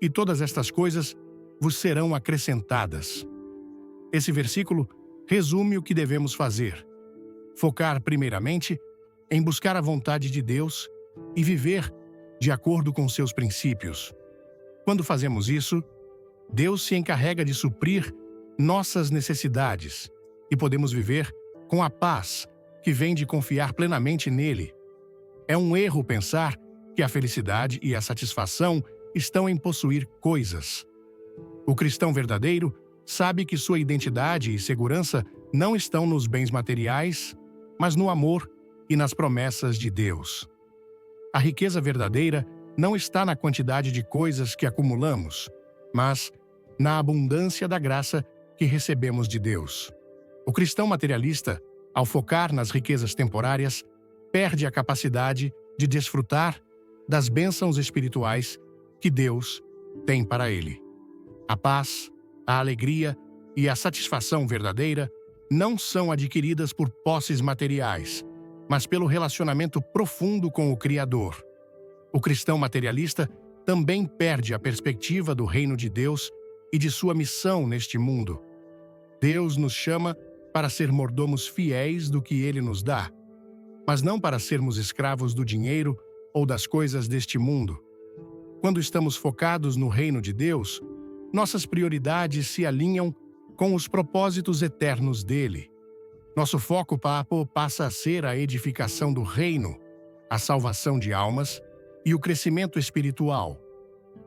e todas estas coisas vos serão acrescentadas. Esse versículo resume o que devemos fazer: focar primeiramente em buscar a vontade de Deus e viver de acordo com seus princípios. Quando fazemos isso, Deus se encarrega de suprir nossas necessidades e podemos viver com a paz que vem de confiar plenamente nele. É um erro pensar que a felicidade e a satisfação estão em possuir coisas. O cristão verdadeiro sabe que sua identidade e segurança não estão nos bens materiais, mas no amor e nas promessas de Deus. A riqueza verdadeira não está na quantidade de coisas que acumulamos, mas na abundância da graça que recebemos de Deus. O cristão materialista, ao focar nas riquezas temporárias, perde a capacidade de desfrutar das bênçãos espirituais que Deus tem para ele. A paz, a alegria e a satisfação verdadeira não são adquiridas por posses materiais, mas pelo relacionamento profundo com o Criador. O cristão materialista também perde a perspectiva do reino de Deus e de sua missão neste mundo. Deus nos chama para ser mordomos fiéis do que Ele nos dá, mas não para sermos escravos do dinheiro ou das coisas deste mundo. Quando estamos focados no reino de Deus, nossas prioridades se alinham com os propósitos eternos dele. Nosso foco passa a ser a edificação do reino, a salvação de almas e o crescimento espiritual,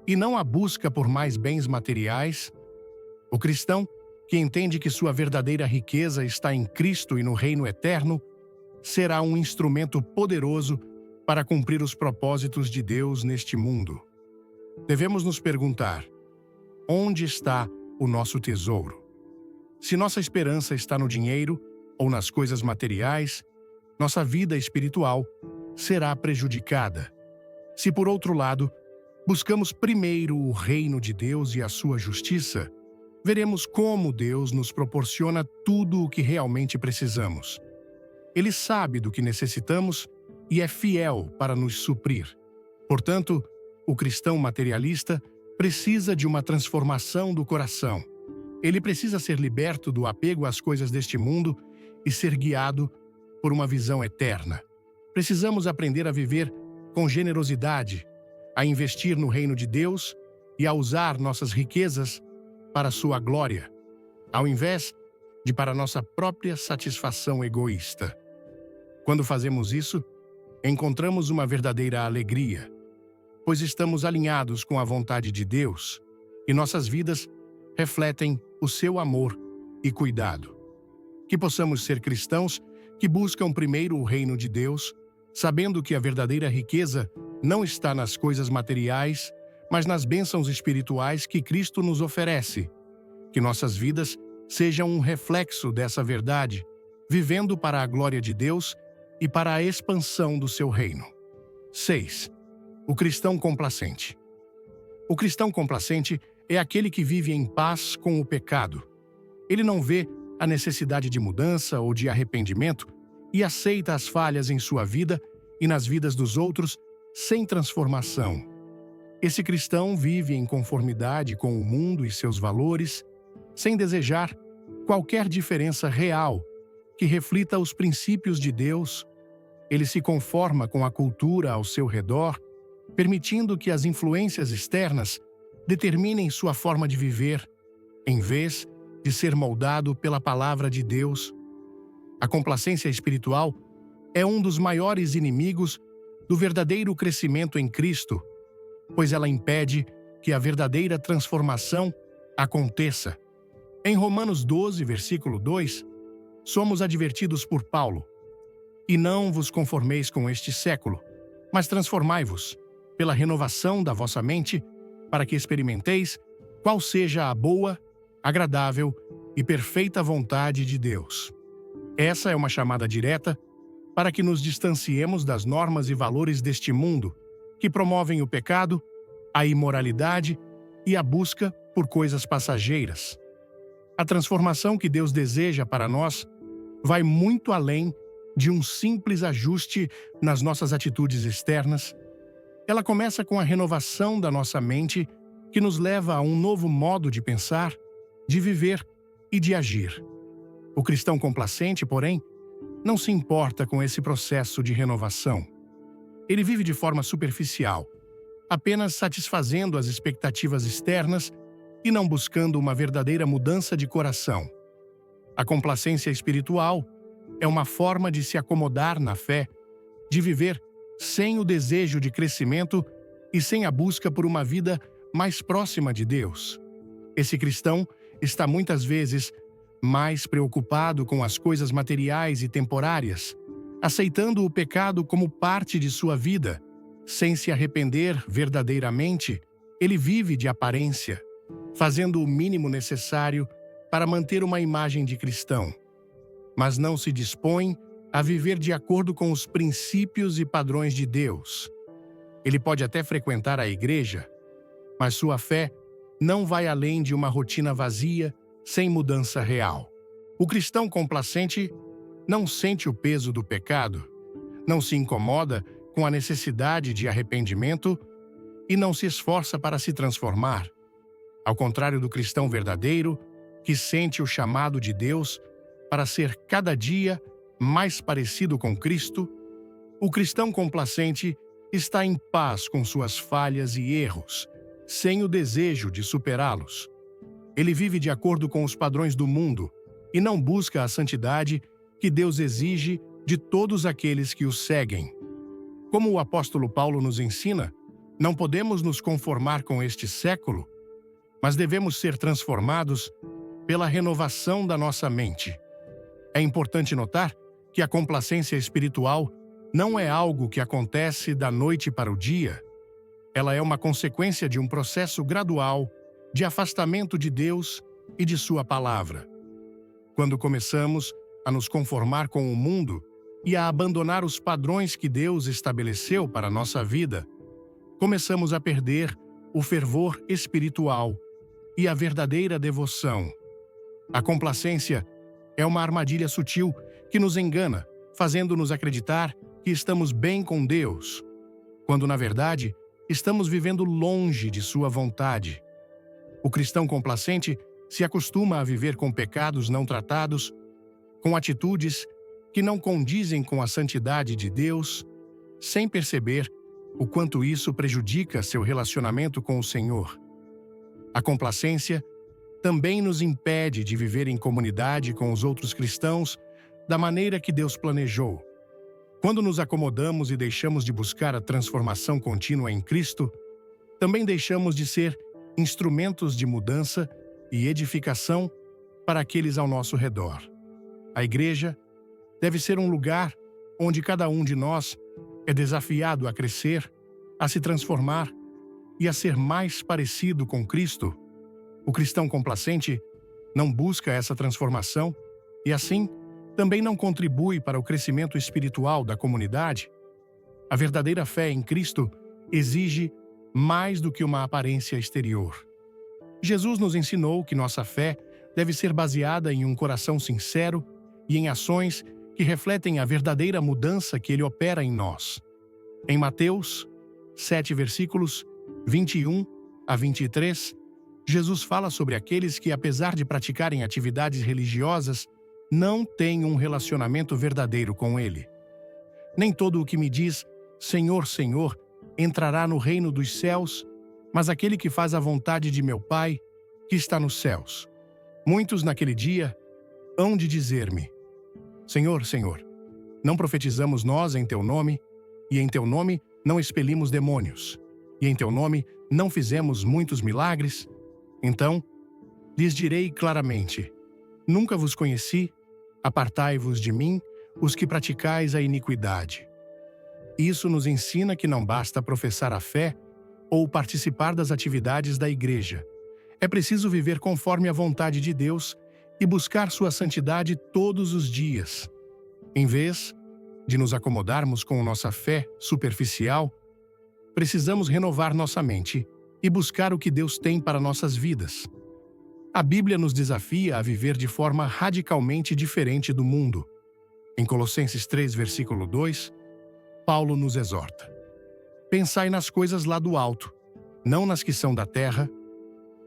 e não a busca por mais bens materiais. O cristão, que entende que sua verdadeira riqueza está em Cristo e no reino eterno, será um instrumento poderoso para cumprir os propósitos de Deus neste mundo. Devemos nos perguntar: onde está o nosso tesouro? Se nossa esperança está no dinheiro ou nas coisas materiais, nossa vida espiritual será prejudicada. Se, por outro lado, buscamos primeiro o reino de Deus e a sua justiça, veremos como Deus nos proporciona tudo o que realmente precisamos. Ele sabe do que necessitamos e é fiel para nos suprir. Portanto, o cristão materialista precisa de uma transformação do coração. Ele precisa ser liberto do apego às coisas deste mundo e ser guiado por uma visão eterna. Precisamos aprender a viver com generosidade, a investir no reino de Deus e a usar nossas riquezas para sua glória, ao invés de para nossa própria satisfação egoísta. Quando fazemos isso, encontramos uma verdadeira alegria, pois estamos alinhados com a vontade de Deus e nossas vidas refletem o seu amor e cuidado. Que possamos ser cristãos que buscam primeiro o reino de Deus, sabendo que a verdadeira riqueza não está nas coisas materiais, mas nas bênçãos espirituais que Cristo nos oferece. Que nossas vidas sejam um reflexo dessa verdade, vivendo para a glória de Deus e para a expansão do seu reino. 6. O cristão complacente. O cristão complacente é aquele que vive em paz com o pecado. Ele não vê a necessidade de mudança ou de arrependimento e aceita as falhas em sua vida e nas vidas dos outros sem transformação. Esse cristão vive em conformidade com o mundo e seus valores, sem desejar qualquer diferença real que reflita os princípios de Deus. Ele se conforma com a cultura ao seu redor, permitindo que as influências externas determinem sua forma de viver, em vez de ser moldado pela palavra de Deus. A complacência espiritual é um dos maiores inimigos do verdadeiro crescimento em Cristo, pois ela impede que a verdadeira transformação aconteça. Em Romanos 12, versículo 2, somos advertidos por Paulo: "E não vos conformeis com este século, mas transformai-vos pela renovação da vossa mente, para que experimenteis qual seja a boa, agradável e perfeita vontade de Deus." Essa é uma chamada direta para que nos distanciemos das normas e valores deste mundo, que promovem o pecado, a imoralidade e a busca por coisas passageiras. A transformação que Deus deseja para nós vai muito além de um simples ajuste nas nossas atitudes externas. Ela começa com a renovação da nossa mente, que nos leva a um novo modo de pensar, de viver e de agir. O cristão complacente, porém, não se importa com esse processo de renovação. Ele vive de forma superficial, apenas satisfazendo as expectativas externas e não buscando uma verdadeira mudança de coração. A complacência espiritual é uma forma de se acomodar na fé, de viver sem o desejo de crescimento e sem a busca por uma vida mais próxima de Deus. Esse cristão está muitas vezes mais preocupado com as coisas materiais e temporárias, aceitando o pecado como parte de sua vida. Sem se arrepender verdadeiramente, ele vive de aparência, fazendo o mínimo necessário para manter uma imagem de cristão, mas não se dispõe a viver de acordo com os princípios e padrões de Deus. Ele pode até frequentar a igreja, mas sua fé não vai além de uma rotina vazia, sem mudança real. O cristão complacente não sente o peso do pecado, não se incomoda com a necessidade de arrependimento e não se esforça para se transformar. Ao contrário do cristão verdadeiro, que sente o chamado de Deus para ser cada dia mais parecido com Cristo, o cristão complacente está em paz com suas falhas e erros, sem o desejo de superá-los. Ele vive de acordo com os padrões do mundo e não busca a santidade que Deus exige de todos aqueles que o seguem. Como o apóstolo Paulo nos ensina, não podemos nos conformar com este século, mas devemos ser transformados pela renovação da nossa mente. É importante notar que a complacência espiritual não é algo que acontece da noite para o dia. Ela é uma consequência de um processo gradual de afastamento de Deus e de sua palavra. Quando começamos a nos conformar com o mundo e a abandonar os padrões que Deus estabeleceu para a nossa vida, começamos a perder o fervor espiritual e a verdadeira devoção. A complacência é uma armadilha sutil que nos engana, fazendo-nos acreditar que estamos bem com Deus, quando, na verdade, estamos vivendo longe de sua vontade. O cristão complacente se acostuma a viver com pecados não tratados, com atitudes que não condizem com a santidade de Deus, sem perceber o quanto isso prejudica seu relacionamento com o Senhor. A complacência também nos impede de viver em comunidade com os outros cristãos da maneira que Deus planejou. Quando nos acomodamos e deixamos de buscar a transformação contínua em Cristo, também deixamos de ser instrumentos de mudança e edificação para aqueles ao nosso redor. A igreja deve ser um lugar onde cada um de nós é desafiado a crescer, a se transformar e a ser mais parecido com Cristo. O cristão complacente não busca essa transformação e, assim, também não contribui para o crescimento espiritual da comunidade. A verdadeira fé em Cristo exige mais do que uma aparência exterior. Jesus nos ensinou que nossa fé deve ser baseada em um coração sincero e em ações que refletem a verdadeira mudança que Ele opera em nós. Em Mateus 7, versículos 21 a 23, Jesus fala sobre aqueles que, apesar de praticarem atividades religiosas, não têm um relacionamento verdadeiro com Ele. Nem todo o que me diz, Senhor, Senhor, entrará no reino dos céus, mas aquele que faz a vontade de meu Pai, que está nos céus. Muitos naquele dia hão de dizer-me, Senhor, Senhor, não profetizamos nós em Teu nome, e em Teu nome não expelimos demônios, e em Teu nome não fizemos muitos milagres? Então, lhes direi claramente, nunca vos conheci, apartai-vos de mim, os que praticais a iniquidade. Isso nos ensina que não basta professar a fé ou participar das atividades da igreja. É preciso viver conforme a vontade de Deus e buscar sua santidade todos os dias. Em vez de nos acomodarmos com nossa fé superficial, precisamos renovar nossa mente e buscar o que Deus tem para nossas vidas. A Bíblia nos desafia a viver de forma radicalmente diferente do mundo. Em Colossenses 3, versículo 2, Paulo nos exorta: pensai nas coisas lá do alto, não nas que são da terra.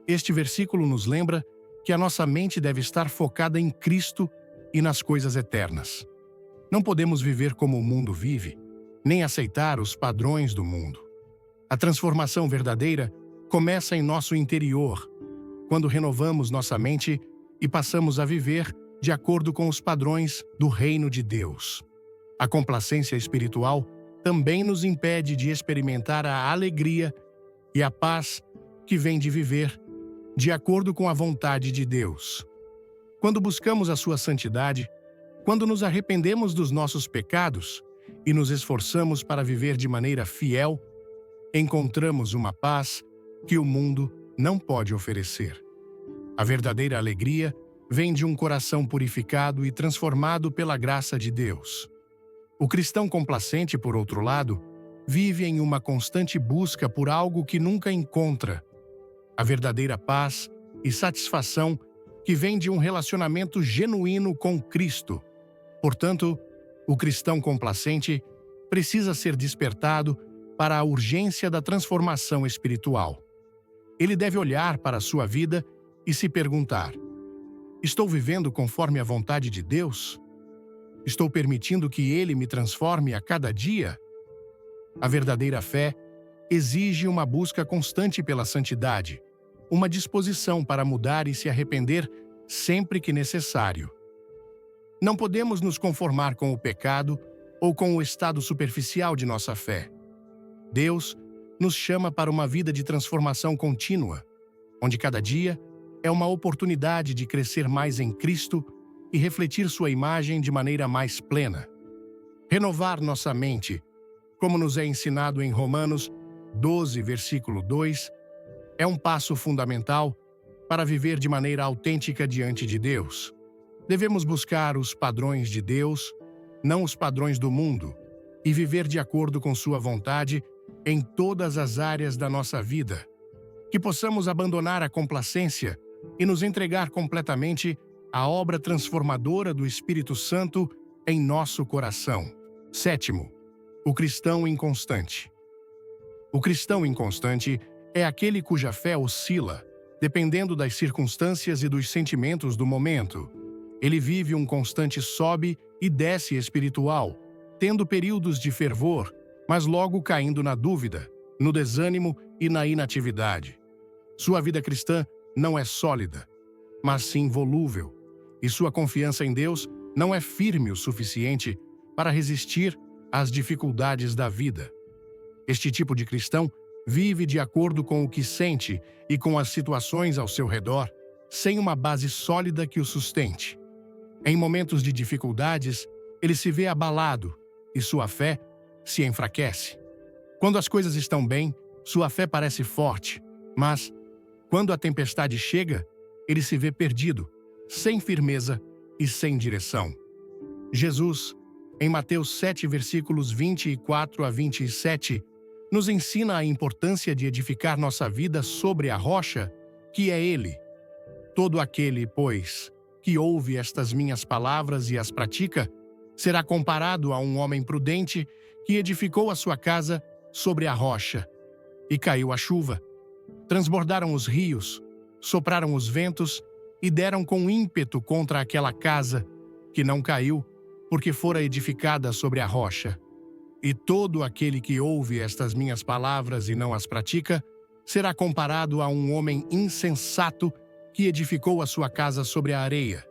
Este versículo nos lembra que a nossa mente deve estar focada em Cristo e nas coisas eternas. Não podemos viver como o mundo vive, nem aceitar os padrões do mundo. A transformação verdadeira começa em nosso interior, quando renovamos nossa mente e passamos a viver de acordo com os padrões do reino de Deus. A complacência espiritual também nos impede de experimentar a alegria e a paz que vem de viver de acordo com a vontade de Deus. Quando buscamos a sua santidade, quando nos arrependemos dos nossos pecados e nos esforçamos para viver de maneira fiel, encontramos uma paz que o mundo não pode oferecer. A verdadeira alegria vem de um coração purificado e transformado pela graça de Deus. O cristão complacente, por outro lado, vive em uma constante busca por algo que nunca encontra: a verdadeira paz e satisfação que vem de um relacionamento genuíno com Cristo. Portanto, o cristão complacente precisa ser despertado para a urgência da transformação espiritual. Ele deve olhar para a sua vida e se perguntar: estou vivendo conforme a vontade de Deus? Estou permitindo que Ele me transforme a cada dia? A verdadeira fé exige uma busca constante pela santidade, uma disposição para mudar e se arrepender sempre que necessário. Não podemos nos conformar com o pecado ou com o estado superficial de nossa fé. Deus nos chama para uma vida de transformação contínua, onde cada dia é uma oportunidade de crescer mais em Cristo e refletir sua imagem de maneira mais plena. Renovar nossa mente, como nos é ensinado em Romanos 12, versículo 2, é um passo fundamental para viver de maneira autêntica diante de Deus. Devemos buscar os padrões de Deus, não os padrões do mundo, e viver de acordo com sua vontade em todas as áreas da nossa vida. Que possamos abandonar a complacência e nos entregar completamente à obra transformadora do Espírito Santo em nosso coração. Sétimo, o cristão inconstante. O cristão inconstante é aquele cuja fé oscila, dependendo das circunstâncias e dos sentimentos do momento. Ele vive um constante sobe e desce espiritual, tendo períodos de fervor, mas logo caindo na dúvida, no desânimo e na inatividade. Sua vida cristã não é sólida, mas sim volúvel, e sua confiança em Deus não é firme o suficiente para resistir às dificuldades da vida. Este tipo de cristão vive de acordo com o que sente e com as situações ao seu redor, sem uma base sólida que o sustente. Em momentos de dificuldades, ele se vê abalado e sua fé se enfraquece. Quando as coisas estão bem, sua fé parece forte, mas, quando a tempestade chega, ele se vê perdido, sem firmeza e sem direção. Jesus, em Mateus 7, versículos 24 a 27, nos ensina a importância de edificar nossa vida sobre a rocha, que é Ele. Todo aquele, pois, que ouve estas minhas palavras e as pratica, será comparado a um homem prudente que edificou a sua casa sobre a rocha. E caiu a chuva, transbordaram os rios, sopraram os ventos e deram com ímpeto contra aquela casa, que não caiu, porque fora edificada sobre a rocha. E todo aquele que ouve estas minhas palavras e não as pratica, será comparado a um homem insensato que edificou a sua casa sobre a areia.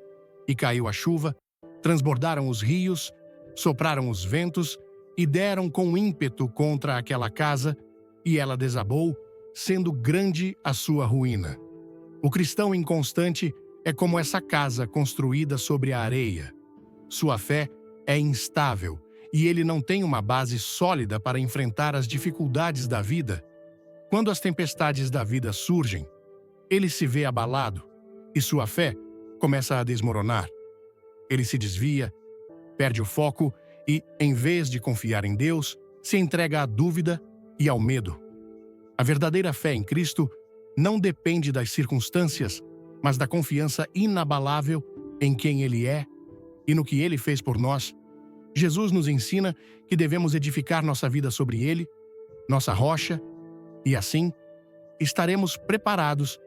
E caiu a chuva, transbordaram os rios, sopraram os ventos e deram com ímpeto contra aquela casa, e ela desabou, sendo grande a sua ruína. O cristão inconstante é como essa casa construída sobre a areia. Sua fé é instável, e ele não tem uma base sólida para enfrentar as dificuldades da vida. Quando as tempestades da vida surgem, ele se vê abalado e sua fé começa a desmoronar. Ele se desvia, perde o foco e, em vez de confiar em Deus, se entrega à dúvida e ao medo. A verdadeira fé em Cristo não depende das circunstâncias, mas da confiança inabalável em quem Ele é e no que Ele fez por nós. Jesus nos ensina que devemos edificar nossa vida sobre Ele, nossa rocha, e assim estaremos preparados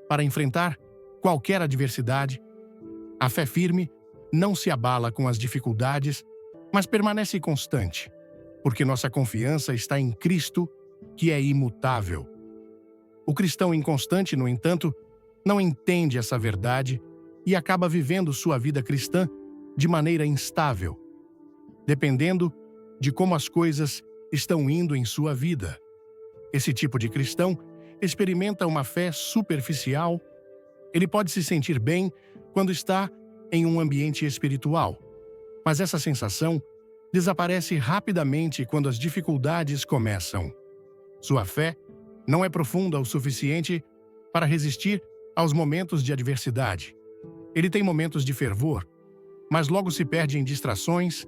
para enfrentar qualquer adversidade. A fé firme não se abala com as dificuldades, mas permanece constante, porque nossa confiança está em Cristo, que é imutável. O cristão inconstante, no entanto, não entende essa verdade e acaba vivendo sua vida cristã de maneira instável, dependendo de como as coisas estão indo em sua vida. Esse tipo de cristão experimenta uma fé superficial. Ele pode se sentir bem quando está em um ambiente espiritual, mas essa sensação desaparece rapidamente quando as dificuldades começam. Sua fé não é profunda o suficiente para resistir aos momentos de adversidade. Ele tem momentos de fervor, mas logo se perde em distrações,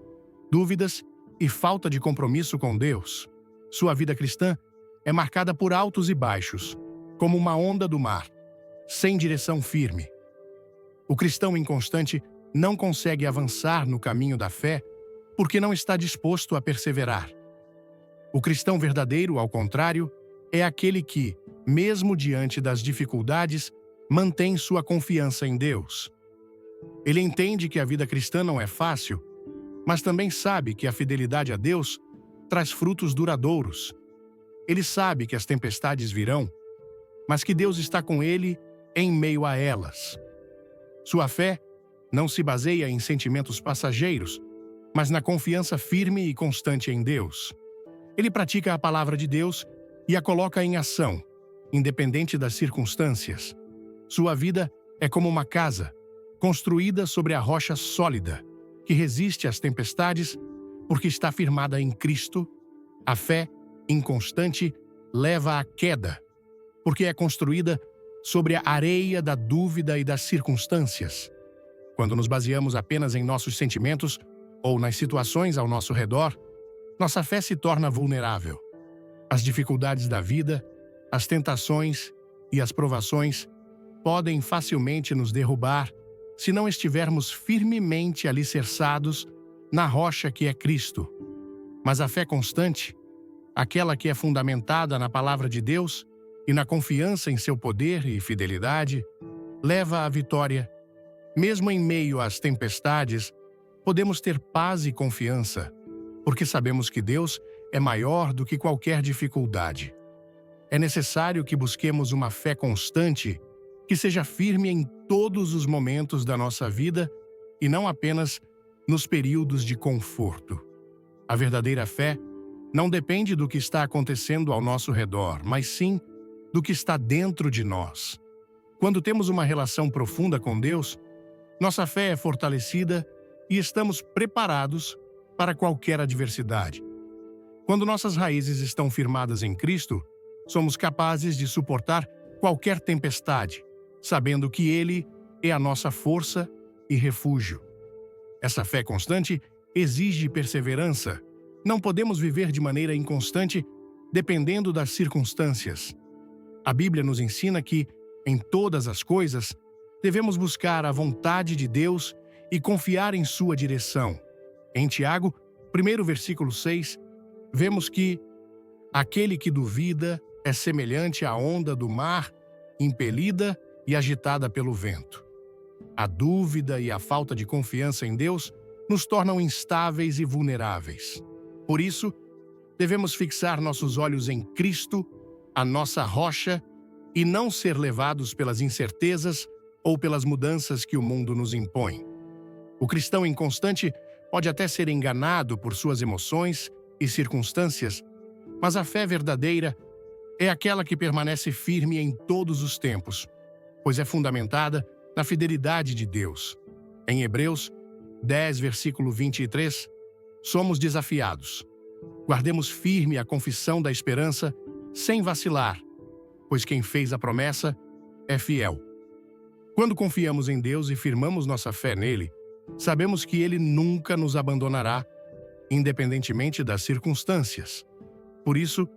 dúvidas e falta de compromisso com Deus. Sua vida cristã é marcada por altos e baixos, como uma onda do mar, sem direção firme. O cristão inconstante não consegue avançar no caminho da fé porque não está disposto a perseverar. O cristão verdadeiro, ao contrário, é aquele que, mesmo diante das dificuldades, mantém sua confiança em Deus. Ele entende que a vida cristã não é fácil, mas também sabe que a fidelidade a Deus traz frutos duradouros. Ele sabe que as tempestades virão, mas que Deus está com ele em meio a elas. Sua fé não se baseia em sentimentos passageiros, mas na confiança firme e constante em Deus. Ele pratica a palavra de Deus e a coloca em ação, independente das circunstâncias. Sua vida é como uma casa, construída sobre a rocha sólida, que resiste às tempestades, porque está firmada em Cristo. A fé inconstante leva à queda, porque é construída sobre a areia da dúvida e das circunstâncias. Quando nos baseamos apenas em nossos sentimentos ou nas situações ao nosso redor, nossa fé se torna vulnerável. As dificuldades da vida, as tentações e as provações podem facilmente nos derrubar se não estivermos firmemente alicerçados na rocha que é Cristo. Mas a fé constante, aquela que é fundamentada na palavra de Deus e na confiança em seu poder e fidelidade, leva à vitória. Mesmo em meio às tempestades, podemos ter paz e confiança, porque sabemos que Deus é maior do que qualquer dificuldade. É necessário que busquemos uma fé constante que seja firme em todos os momentos da nossa vida e não apenas nos períodos de conforto. A verdadeira fé não depende do que está acontecendo ao nosso redor, mas sim do que está dentro de nós. Quando temos uma relação profunda com Deus, nossa fé é fortalecida e estamos preparados para qualquer adversidade. Quando nossas raízes estão firmadas em Cristo, somos capazes de suportar qualquer tempestade, sabendo que Ele é a nossa força e refúgio. Essa fé constante exige perseverança. Não podemos viver de maneira inconstante, dependendo das circunstâncias. A Bíblia nos ensina que, em todas as coisas, devemos buscar a vontade de Deus e confiar em sua direção. Em Tiago, 1 versículo 6, vemos que aquele que duvida é semelhante à onda do mar, impelida e agitada pelo vento. A dúvida e a falta de confiança em Deus nos tornam instáveis e vulneráveis. Por isso, devemos fixar nossos olhos em Cristo, a nossa rocha, e não ser levados pelas incertezas ou pelas mudanças que o mundo nos impõe. O cristão inconstante pode até ser enganado por suas emoções e circunstâncias, mas a fé verdadeira é aquela que permanece firme em todos os tempos, pois é fundamentada na fidelidade de Deus. Em Hebreus 10, versículo 23, somos desafiados. Guardemos firme a confissão da esperança, sem vacilar, pois quem fez a promessa é fiel. Quando confiamos em Deus e firmamos nossa fé nele, sabemos que Ele nunca nos abandonará, independentemente das circunstâncias. Por isso,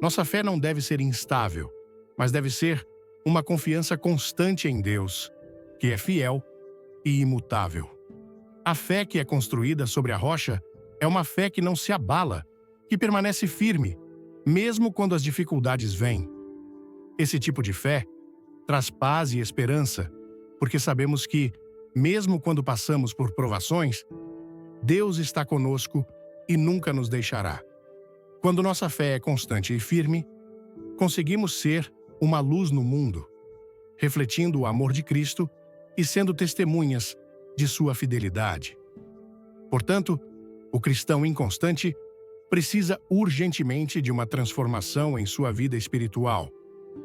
nossa fé não deve ser instável, mas deve ser uma confiança constante em Deus, que é fiel e imutável. A fé que é construída sobre a rocha é uma fé que não se abala, que permanece firme, mesmo quando as dificuldades vêm. Esse tipo de fé traz paz e esperança, porque sabemos que, mesmo quando passamos por provações, Deus está conosco e nunca nos deixará. Quando nossa fé é constante e firme, conseguimos ser uma luz no mundo, refletindo o amor de Cristo e sendo testemunhas de sua fidelidade. Portanto, o cristão inconstante precisa urgentemente de uma transformação em sua vida espiritual.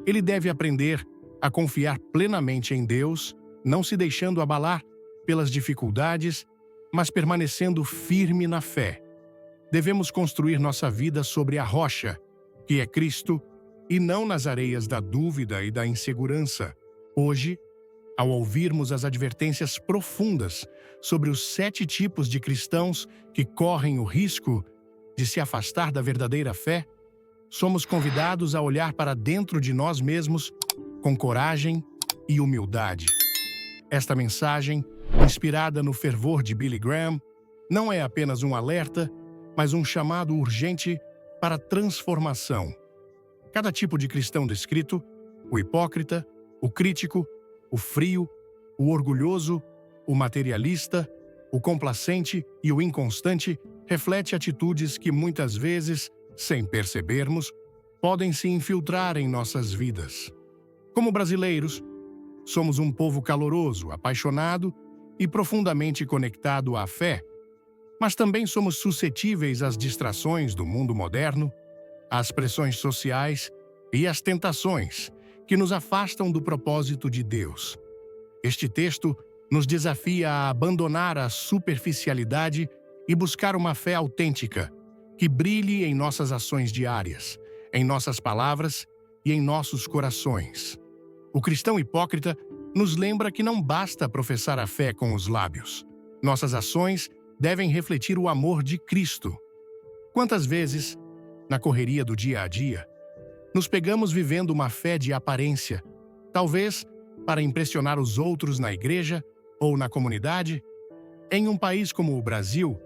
Ele deve aprender a confiar plenamente em Deus, não se deixando abalar pelas dificuldades, mas permanecendo firme na fé. Devemos construir nossa vida sobre a rocha, que é Cristo, e não nas areias da dúvida e da insegurança. Hoje, ao ouvirmos as advertências profundas sobre os 7 tipos de cristãos que correm o risco de se afastar da verdadeira fé, somos convidados a olhar para dentro de nós mesmos com coragem e humildade. Esta mensagem, inspirada no fervor de Billy Graham, não é apenas um alerta, mas um chamado urgente para transformação. Cada tipo de cristão descrito, o hipócrita, o crítico, o frio, o orgulhoso, o materialista, o complacente e o inconstante, reflete atitudes que muitas vezes, sem percebermos, podem se infiltrar em nossas vidas. Como brasileiros, somos um povo caloroso, apaixonado e profundamente conectado à fé, mas também somos suscetíveis às distrações do mundo moderno, às pressões sociais e às tentações que nos afastam do propósito de Deus. Este texto nos desafia a abandonar a superficialidade e buscar uma fé autêntica, que brilhe em nossas ações diárias, em nossas palavras e em nossos corações. O cristão hipócrita nos lembra que não basta professar a fé com os lábios. Nossas ações devem refletir o amor de Cristo. Quantas vezes, na correria do dia a dia, nos pegamos vivendo uma fé de aparência, talvez para impressionar os outros na igreja ou na comunidade? Em um país como o Brasil,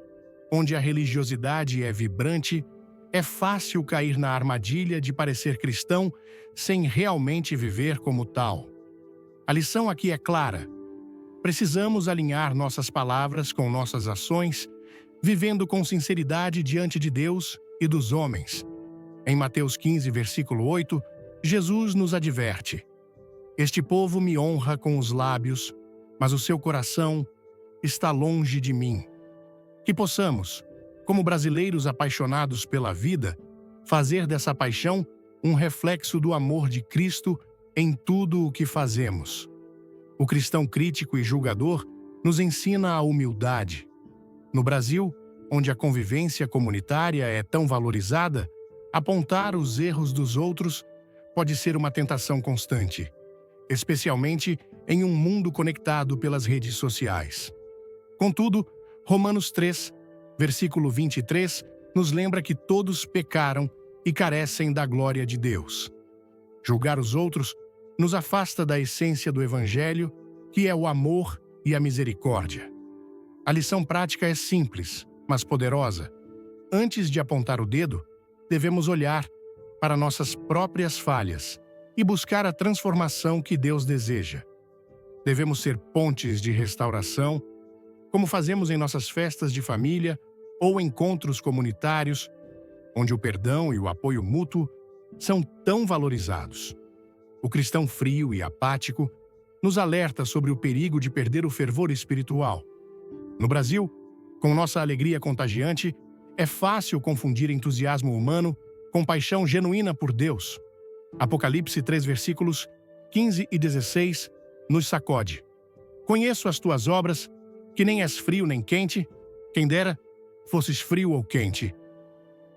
onde a religiosidade é vibrante, é fácil cair na armadilha de parecer cristão sem realmente viver como tal. A lição aqui é clara. Precisamos alinhar nossas palavras com nossas ações, vivendo com sinceridade diante de Deus e dos homens. Em Mateus 15, versículo 8, Jesus nos adverte: "Este povo me honra com os lábios, mas o seu coração está longe de mim." Que possamos, como brasileiros apaixonados pela vida, fazer dessa paixão um reflexo do amor de Cristo em tudo o que fazemos. O cristão crítico e julgador nos ensina a humildade. No Brasil, onde a convivência comunitária é tão valorizada, apontar os erros dos outros pode ser uma tentação constante, especialmente em um mundo conectado pelas redes sociais. Contudo, Romanos 3, versículo 23, nos lembra que todos pecaram e carecem da glória de Deus. Julgar os outros nos afasta da essência do Evangelho, que é o amor e a misericórdia. A lição prática é simples, mas poderosa. Antes de apontar o dedo, devemos olhar para nossas próprias falhas e buscar a transformação que Deus deseja. Devemos ser pontes de restauração, como fazemos em nossas festas de família ou encontros comunitários, onde o perdão e o apoio mútuo são tão valorizados. O cristão frio e apático nos alerta sobre o perigo de perder o fervor espiritual. No Brasil, com nossa alegria contagiante, é fácil confundir entusiasmo humano com paixão genuína por Deus. Apocalipse 3, versículos 15 e 16, nos sacode. "Conheço as tuas obras, que nem és frio nem quente, quem dera fosses frio ou quente."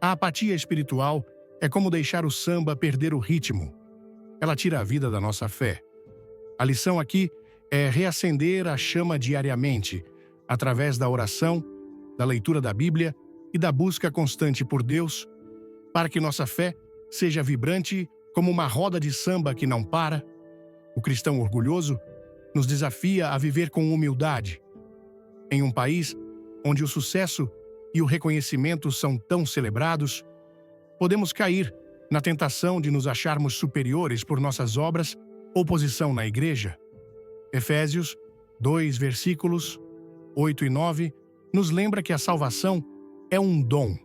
A apatia espiritual é como deixar o samba perder o ritmo. Ela tira a vida da nossa fé. A lição aqui é reacender a chama diariamente, através da oração, da leitura da Bíblia e da busca constante por Deus, para que nossa fé seja vibrante como uma roda de samba que não para. O cristão orgulhoso nos desafia a viver com humildade. Em um país onde o sucesso e o reconhecimento são tão celebrados, podemos cair na tentação de nos acharmos superiores por nossas obras ou posição na igreja. Efésios 2, versículos 8 e 9, nos lembra que a salvação é um dom,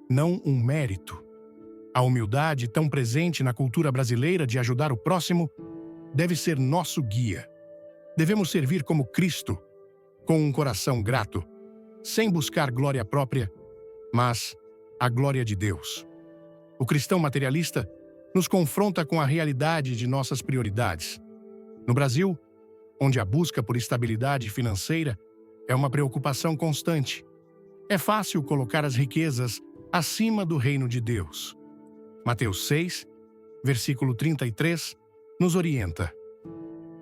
não um mérito. A humildade, tão presente na cultura brasileira de ajudar o próximo, deve ser nosso guia. Devemos servir como Cristo, com um coração grato, sem buscar glória própria, mas a glória de Deus. O cristão materialista nos confronta com a realidade de nossas prioridades. No Brasil, onde a busca por estabilidade financeira é uma preocupação constante, é fácil colocar as riquezas acima do reino de Deus. Mateus 6, versículo 33, nos orienta: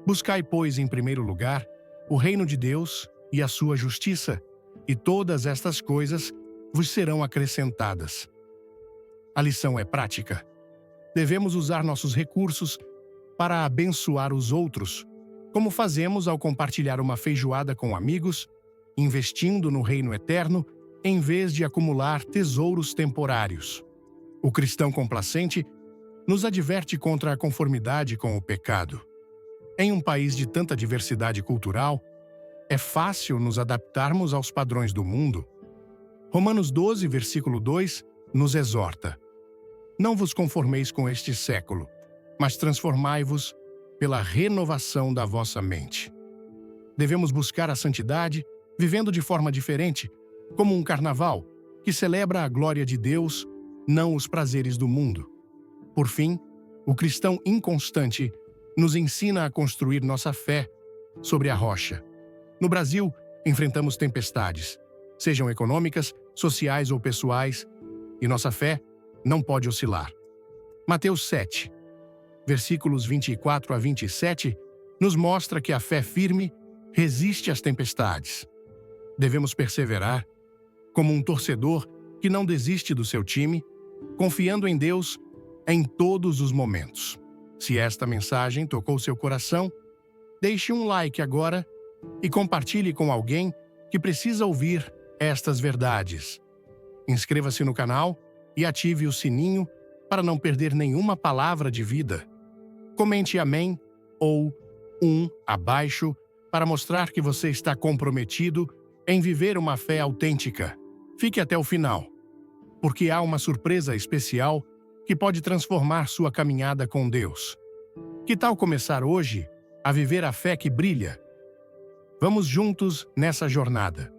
Buscai, pois, em primeiro lugar, o reino de Deus e a sua justiça, e todas estas coisas vos serão acrescentadas. A lição é prática. Devemos usar nossos recursos para abençoar os outros, como fazemos ao compartilhar uma feijoada com amigos, investindo no reino eterno, em vez de acumular tesouros temporários. O cristão complacente nos adverte contra a conformidade com o pecado. Em um país de tanta diversidade cultural, é fácil nos adaptarmos aos padrões do mundo. Romanos 12, versículo 2, nos exorta: Não vos conformeis com este século, mas transformai-vos pela renovação da vossa mente. Devemos buscar a santidade, vivendo de forma diferente, como um carnaval, que celebra a glória de Deus, não os prazeres do mundo. Por fim, o cristão inconstante nos ensina a construir nossa fé sobre a rocha. No Brasil, enfrentamos tempestades, sejam econômicas, sociais ou pessoais, e nossa fé não pode oscilar. Mateus 7, versículos 24 a 27, nos mostra que a fé firme resiste às tempestades. Devemos perseverar, como um torcedor que não desiste do seu time, confiando em Deus em todos os momentos. Se esta mensagem tocou seu coração, deixe um like agora e compartilhe com alguém que precisa ouvir estas verdades. Inscreva-se no canal e ative o sininho para não perder nenhuma palavra de vida. Comente amém ou abaixo para mostrar que você está comprometido em viver uma fé autêntica. Fique até o final, porque há uma surpresa especial que pode transformar sua caminhada com Deus. Que tal começar hoje a viver a fé que brilha? Vamos juntos nessa jornada.